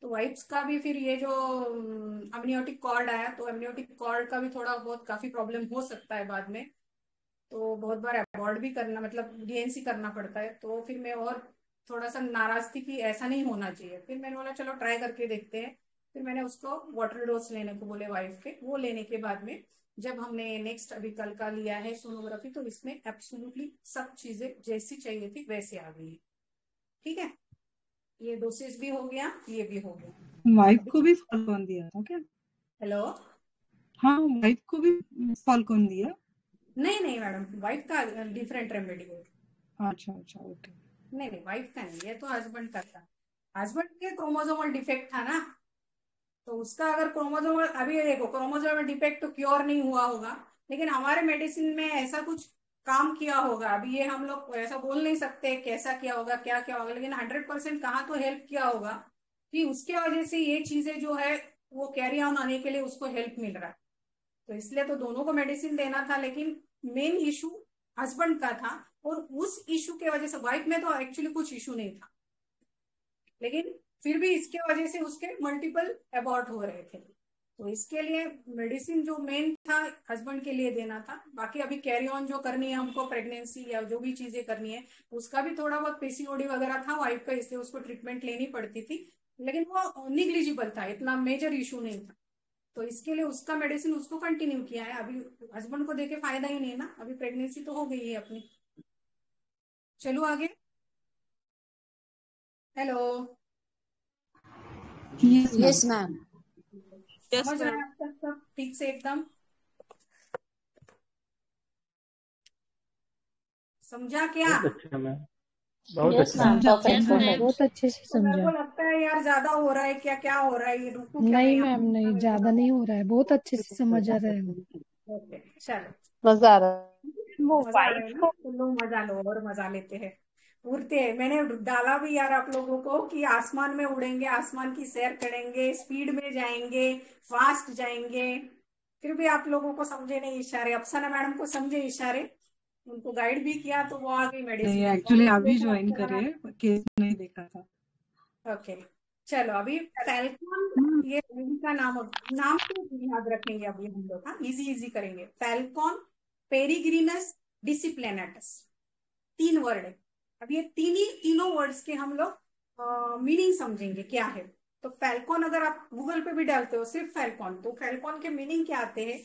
तो वाइफ का भी फिर ये जो अमनियोटिक कॉर्ड आया, तो अमनियोटिक कॉर्ड का भी थोड़ा बहुत काफी प्रॉब्लम हो सकता है बाद में, तो बहुत बार अबॉर्ट भी करना मतलब डीएनसी करना पड़ता है। तो फिर मैं और थोड़ा सा नाराज थी कि ऐसा नहीं होना चाहिए। फिर मैंने बोला चलो ट्राई करके देखते हैं। फिर मैंने उसको वाटर डोज लेने को बोले वाइफ के, वो लेने के बाद में जब हमने नेक्स्ट अभी कल का लिया है सोनोग्राफी, तो इसमें एब्सोल्युटली सब चीजें जैसी चाहिए थी वैसे आ गई। ठीक है, ये डोसेज भी हो गया, ये भी हो गया। वाइफ को भी फॉलकॉन दिया था क्या? हेलो, हाँ वाइफ को भी फॉलकॉन दिया? नहीं नहीं मैडम, वाइफ का डिफरेंट रेमेडी है। अच्छा अच्छा ओके। नहीं वाइफ का नहीं, ये तो हस्बैंड का था। हस्बैंड के क्रोमोसोमल डिफेक्ट था ना, तो उसका अगर क्रोमोसोमल अभी देखो क्रोमोसोमल डिफेक्ट तो क्योर नहीं हुआ होगा, लेकिन हमारे मेडिसिन में ऐसा कुछ काम किया होगा। अभी ये हम लोग ऐसा बोल नहीं सकते कैसा किया होगा क्या क्या होगा, लेकिन 100% कहाँ तो हेल्प किया होगा कि उसके वजह से ये चीजें जो है वो कैरी ऑन आने के लिए उसको हेल्प मिल रहा है। तो इसलिए तो दोनों को मेडिसिन देना था, लेकिन मेन इशू हस्बैंड का था, और उस इशू के वजह से वाइफ में तो एक्चुअली कुछ इशू नहीं था, लेकिन फिर भी इसके वजह से उसके मल्टीपल अबॉर्ट हो रहे थे। तो इसके लिए मेडिसिन जो मेन था हस्बैंड के लिए देना था। बाकी अभी कैरी ऑन जो करनी है हमको प्रेगनेंसी या जो भी चीजें करनी है उसका भी थोड़ा बहुत पीसीओडी वगैरह था वाइफ का, इसलिए उसको ट्रीटमेंट लेनी पड़ती थी, लेकिन वो निग्लिजिबल था, इतना मेजर इशू नहीं था। तो इसके लिए उसका मेडिसिन उसको कंटिन्यू किया है। अभी हस्बैंड को देके फायदा ही नहीं ना, अभी प्रेगनेंसी तो हो गई है अपनी। चलो आगे। Hello, yes ma'am. समझ रहे हैं आप तक सब ठीक से एकदम समझा क्या? बहुत अच्छा मैम, बहुत यस अच्छा। Ma'am perfect ma'am perfect. बहुत अच्छे से तो मेरे समझा। को लगता है यार ज्यादा हो रहा है क्या, क्या हो रहा है, ये रुकू क्या मैं नहीं यहाँ मैम नहीं, पे? ज्यादा नहीं हो रहा है, बहुत अच्छे से समझ आ रहा है। ओके चलो, मजा आ रहा है। वो मजा आ रहा है वाइफ ना, को तो लो मजा लो और मजा लेते हैं। उड़ते हैं, मैंने डाला भी यार आप लोगों को कि आसमान में उड़ेंगे, आसमान की सैर करेंगे, स्पीड में जाएंगे, फास्ट जाएंगे, फिर भी आप लोगों को समझे नहीं इशारे। अफसाना मैडम को समझे इशारे, उनको गाइड भी किया तो वो आ गई नहीं मेडिसिन लेकर। एक्चुअली अभी देखो ज्वाइन अफसाना करे, मैडम, केस नहीं देखा था। ओके चलो अभी फैल्कॉन, ये इनका नाम नाम तो याद रखेंगे अभी हम लोग, हाँ इजी इजी करेंगे। फैल्कॉन पेरिग्रिनस डिसिप्लिनेटस, 3 वर्ड है। अब ये तीनों वर्ड्स के हम लोग मीनिंग समझेंगे क्या है। तो फैल्कॉन अगर आप गूगल पे भी डालते हो सिर्फ फैल्कॉन, तो फैल्कॉन के मीनिंग क्या आते हैं?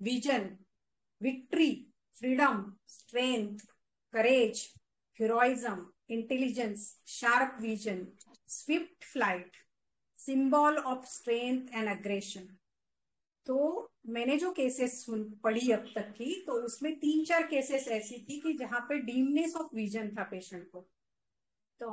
Vision, victory, freedom, strength, courage, heroism, intelligence, sharp vision, Swift flight, symbol of strength and aggression. तो मैंने जो केसेस पढ़ी अब तक की, तो उसमें 3-4 केसेस ऐसी थी कि जहां पे डीमनेस ऑफ विजन था पेशेंट को। तो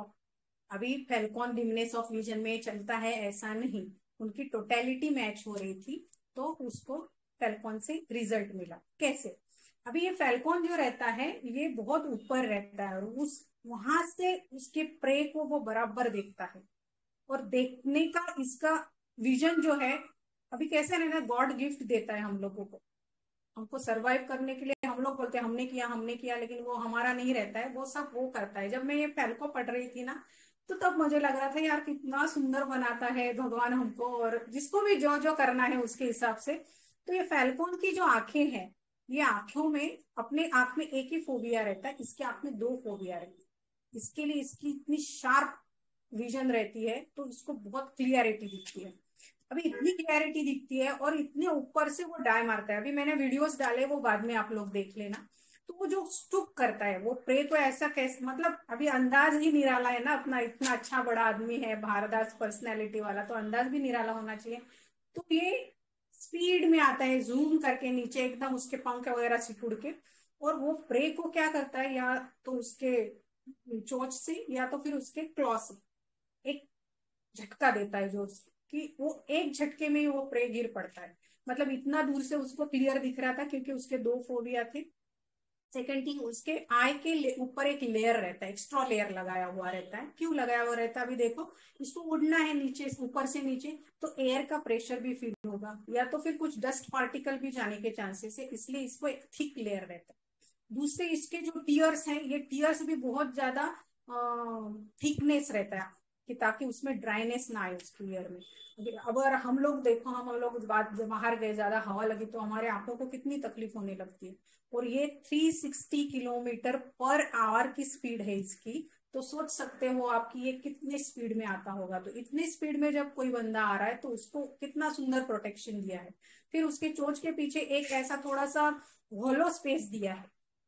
अभी फैल्कॉन डिमनेस ऑफ विजन में चलता है ऐसा नहीं, उनकी टोटेलिटी मैच हो रही थी, तो उसको फैल्कॉन से रिजल्ट मिला। कैसे? अभी ये फैल्कॉन जो रहता है ये बहुत ऊपर रहता है, और उस वहां से उसके प्रे को वो बराबर देखता है, और देखने का इसका विजन जो है, अभी कैसे रहना, गॉड गिफ्ट देता है हम लोगों को, हमको सरवाइव करने के लिए। हम लोग बोलते हैं हमने किया, लेकिन वो हमारा नहीं रहता है, वो सब वो करता है। जब मैं ये फैल्को पढ़ रही थी ना, तो तब मुझे लग रहा था यार कितना सुंदर बनाता है भगवान हमको, और जिसको भी जो जो करना है उसके हिसाब से। तो ये फैल्कोन की जो आंखें हैं ये आंखों में, अपने आंख में एक ही फोबिया रहता है, इसके आंख में 2 फोबिया रहती है। इसके लिए इसकी इतनी शार्प विजन रहती है तो इसको बहुत क्लियरिटी दिखती है। अभी इतनी क्लियरिटी दिखती है और इतने ऊपर से वो डाई मारता है। अभी मैंने वीडियोस डाले, वो बाद में आप लोग देख लेना। तो वो जो स्टुक करता है वो प्रे को ऐसा कैसे, मतलब अभी अंदाज ही निराला है ना अपना, इतना अच्छा बड़ा आदमी है, भारदास पर्सनैलिटी वाला, तो अंदाज भी निराला होना चाहिए। तो ये स्पीड में आता है जूम करके नीचे एकदम, उसके पंख वगैरह सिकुड़ के, और वो प्रे को क्या करता है, या तो उसके चोंच से या तो फिर उसके क्लॉ से एक झटका देता है जो कि वो एक झटके में ही वो प्रे गिर पड़ता है। मतलब इतना दूर से उसको क्लियर दिख रहा था क्योंकि उसके 2 फोबिया थे। सेकंड थिंग, उसके आई के ऊपर एक लेयर रहता है, एक्स्ट्रा लेयर लगाया हुआ रहता है। क्यों लगाया हुआ रहता है? अभी देखो, इसको उड़ना है नीचे, ऊपर से नीचे, तो एयर का प्रेशर भी फील होगा, या तो फिर कुछ डस्ट पार्टिकल भी जाने के चांसेस है, इसलिए इसको एक थिक लेयर रहता है। दूसरे इसके जो टीयर्स हैं, ये टीयर्स भी बहुत ज्यादा थिकनेस रहता है कि ताकि उसमें ड्राइनेस ना आए उस ईयर में। अगर हम लोग देखो, हम लोग बात जब बाहर गए, ज्यादा हवा लगी तो हमारे आंखों को कितनी तकलीफ होने लगती है। और ये 360 किलोमीटर पर आवर की स्पीड है इसकी, तो सोच सकते हो आप कि ये कितने स्पीड में आता होगा। तो इतनी स्पीड में जब कोई बंदा आ रहा है तो उसको कितना सुंदर प्रोटेक्शन दिया है। फिर उसके चोंच के पीछे एक ऐसा थोड़ा सा होलो स्पेस दिया है,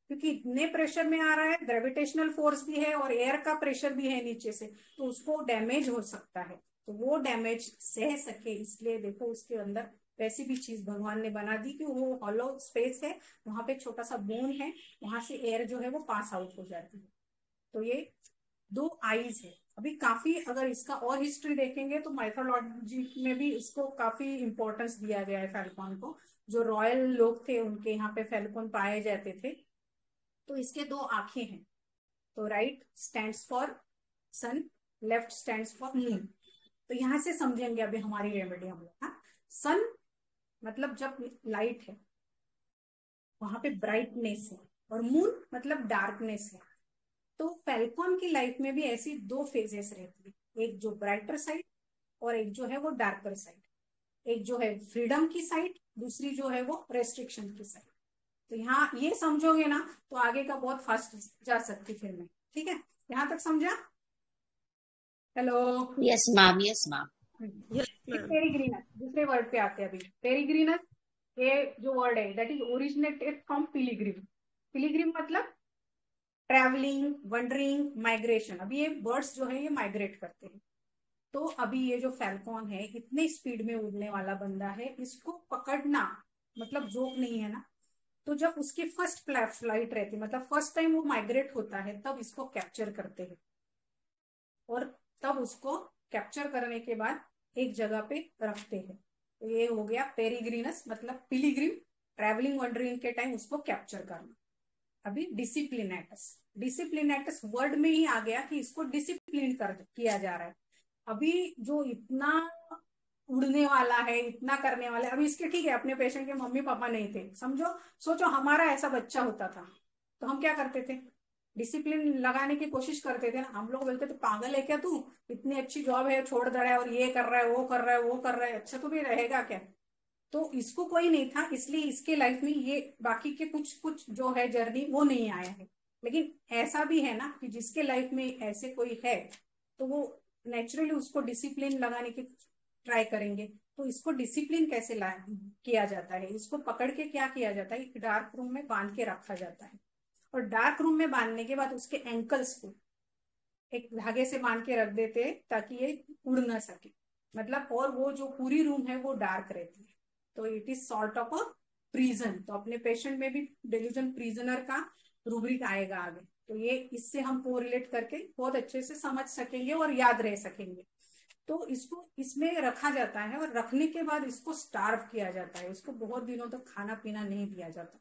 क्योंकि इतने प्रेशर में आ रहा है, ग्रेविटेशनल फोर्स भी है और एयर का प्रेशर भी है नीचे से, तो उसको डैमेज हो सकता है। तो वो डैमेज सह सके इसलिए देखो उसके अंदर वैसी भी चीज भगवान ने बना दी कि वो हॉलो स्पेस है, वहां पे छोटा सा बोन है, वहां से एयर जो है वो पास आउट हो जाती है। तो ये 2 आईज है। अभी काफी अगर इसका और हिस्ट्री देखेंगे तो माइथोलॉजी में भी इसको काफी इंपॉर्टेंस दिया गया है फैल्कॉन को। जो रॉयल लोग थे उनके यहाँ पे फैल्कॉन पाए जाते थे। तो इसके 2 आंखें हैं। तो right stands for sun, left stands for moon. तो यहां से समझेंगे अभी हमारी रेमेडी हम लोग। हाँ, सन मतलब जब लाइट है वहां पे ब्राइटनेस है, और मून मतलब डार्कनेस है। तो फैल्कॉन की लाइफ में भी ऐसी 2 फेजेस रहती है, एक जो ब्राइटर साइड और एक जो है वो डार्कर साइड। एक जो है फ्रीडम की साइड, दूसरी जो है वो रेस्ट्रिक्शन की साइड। तो यहाँ ये समझोगे ना तो आगे का बहुत फास्ट जा सकती फिर मैं। ठीक है, यहाँ तक समझा? Hello. Yes, ma'am. Yes, ma'am. पेरिग्रीनस दूसरे वर्ड पे आते हैं अभी। पेरिग्रीनस, ये जो वर्ड है दैट इज ओरिजिनेटेड फ्रॉम पिलिग्रिम। पिलिग्रिम मतलब ट्रैवलिंग, वंडरिंग, माइग्रेशन। अभी ये बर्ड्स जो है ये माइग्रेट करते हैं। तो अभी ये जो फैल्कॉन है इतने स्पीड में उड़ने वाला बंदा है, इसको पकड़ना मतलब जोक नहीं है ना। तो जब उसकी फर्स्ट फ्लाइट रहती है, मतलब फर्स्ट टाइम वो माइग्रेट होता है, तब इसको कैप्चर करते हैं। और तब उसको कैप्चर करने के बाद एक जगह पे रखते हैं। तो ये हो गया पेरिग्रीनस मतलब पिलिग्रिम, ट्रैवलिंग वंडरिंग के टाइम उसको कैप्चर करना। अभी डिसिप्लिनेटस, डिसिप्लिनेटस वर्ड में ही आ गया कि इसको डिसिप्लिन कर किया जा रहा है। अभी जो इतना उड़ने वाला है, इतना करने वाला है, अभी इसके ठीक है अपने पेशेंट के मम्मी पापा नहीं थे, समझो, सोचो हमारा ऐसा बच्चा होता था तो हम क्या करते थे? डिसिप्लिन लगाने की कोशिश करते थे ना। हम लोग बोलते थे पागल है क्या तू, इतनी अच्छी जॉब है छोड़ दे रहा है, और ये कर रहा है, वो कर रहा है, वो कर रहा है, अच्छा तो भी रहेगा क्या? तो इसको कोई नहीं था, इसलिए इसके लाइफ में ये बाकी के कुछ कुछ जो है जर्नी वो नहीं आया है। लेकिन ऐसा भी है ना कि जिसके लाइफ में ऐसे कोई है तो वो नेचुरली उसको डिसिप्लिन लगाने की ट्राई करेंगे। तो इसको डिसिप्लिन कैसे किया जाता है? इसको पकड़ के क्या किया जाता है, एक डार्क रूम में बांध के रखा जाता है। और डार्क रूम में बांधने के बाद उसके एंकल्स को एक धागे से बांध के रख देते हैं ताकि ये उड़ ना सके। मतलब और वो जो पूरी रूम है वो डार्क रहती है। तो it is sort of a prison. तो अपने पेशेंट में भी डेल्यूजन प्रिजनर का रूब्रिक आएगा आगे। तो ये इससे हम कोरिलेट करके बहुत अच्छे से समझ सकेंगे और याद रह सकेंगे। तो इसको इसमें रखा जाता है और रखने के बाद इसको स्टार्व किया जाता है। इसको बहुत दिनों तक खाना पीना नहीं दिया जाता।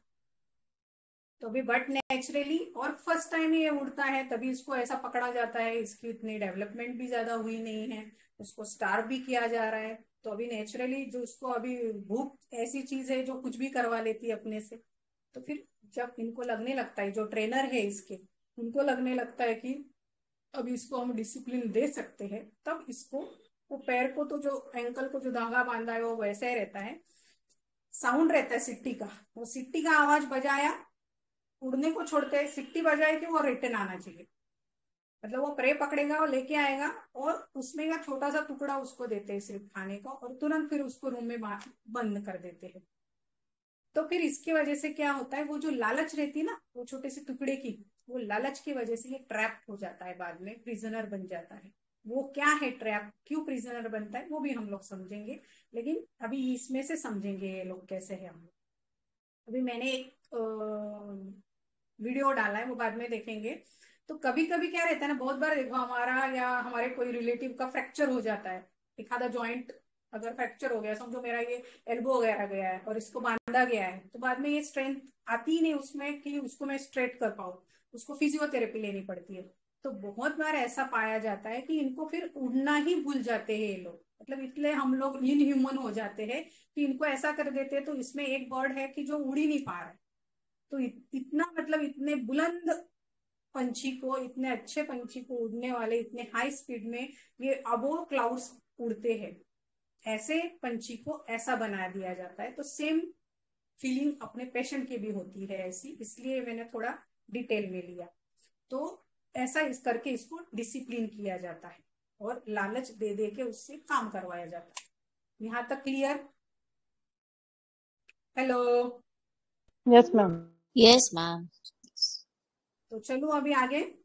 तो अभी बट नेचुरली और फर्स्ट टाइम ये उड़ता है तभी इसको ऐसा पकड़ा जाता है। इसकी इतनी डेवलपमेंट भी ज्यादा हुई नहीं है, उसको स्टार्व भी किया जा रहा है। तो अभी नेचुरली जो उसको अभी भूख ऐसी चीज है जो कुछ भी करवा लेती है अपने से। तो फिर जब इनको लगने लगता है, जो ट्रेनर है इसके, उनको लगने लगता है कि अब इसको हम डिसिप्लिन दे सकते हैं, तब इसको वो पैर को तो जो एंकल को जो धागा बांधा है वो वैसा ही रहता है, साउंड रहता है सिट्टी का, वो सिट्टी का आवाज बजाया, उड़ने को छोड़ते हैं, सिट्टी बजाए कि वो रिटर्न आना चाहिए। मतलब वो प्रे पकड़ेगा, वो लेके आएगा और उसमें का छोटा सा टुकड़ा उसको देते हैं सिर्फ खाने को, और तुरंत फिर उसको रूम में बंद कर देते हैं। तो फिर इसकी वजह से क्या होता है, वो जो लालच रहती है ना वो छोटे से टुकड़े की, वो लालच की वजह से ये ट्रैप हो जाता है, बाद में प्रिजनर बन जाता है। वो क्या है ट्रैप, क्यों प्रिजनर बनता है, वो भी हम लोग समझेंगे, लेकिन अभी इसमें से समझेंगे ये लोग कैसे है हम लोग। अभी मैंने एक वीडियो डाला है, वो बाद में देखेंगे। तो कभी कभी क्या रहता है ना, बहुत बार देखो हमारा या हमारे कोई रिलेटिव का फ्रैक्चर हो जाता है, एक आधा जॉइंट अगर फ्रैक्चर हो गया, समझो मेरा ये एल्बो वगैरह गया है और इसको बांधा गया है, तो बाद में ये स्ट्रेंथ आती ही नहीं उसमें कि उसको मैं स्ट्रेट कर पाऊँ, उसको फिजियोथेरेपी लेनी पड़ती है। तो बहुत बार ऐसा पाया जाता है कि इनको फिर उड़ना ही भूल जाते हैं ये लोग, मतलब इतने हम लोग इनह्यूमन हो जाते हैं कि इनको ऐसा कर देते हैं। तो इसमें एक बर्ड है कि जो उड़ ही नहीं पा रहा है, तो इतना मतलब इतने बुलंद पंछी को, इतने अच्छे पंछी को उड़ने वाले इतने हाई स्पीड में, ये अबोव क्लाउड्स उड़ते हैं, ऐसे पंछी को ऐसा बना दिया जाता है। तो सेम फीलिंग अपने पेशेंट की भी होती है ऐसी, इसलिए मैंने थोड़ा डिटेल में लिया। तो ऐसा इस करके इसको डिसिप्लिन किया जाता है और लालच दे दे के उससे काम करवाया जाता है। यहाँ तक clear? Hello? Yes ma'am. Yes, ma'am. तो चलो अभी आगे, Yes,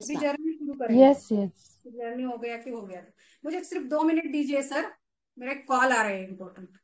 अभी ma'am. जर्नी शुरू करेंगे। Yes yes. जर्नी हो गया कि हो गया? मुझे सिर्फ 2 मिनट दीजिए सर, मेरा एक कॉल आ रहा है इम्पोर्टेंट।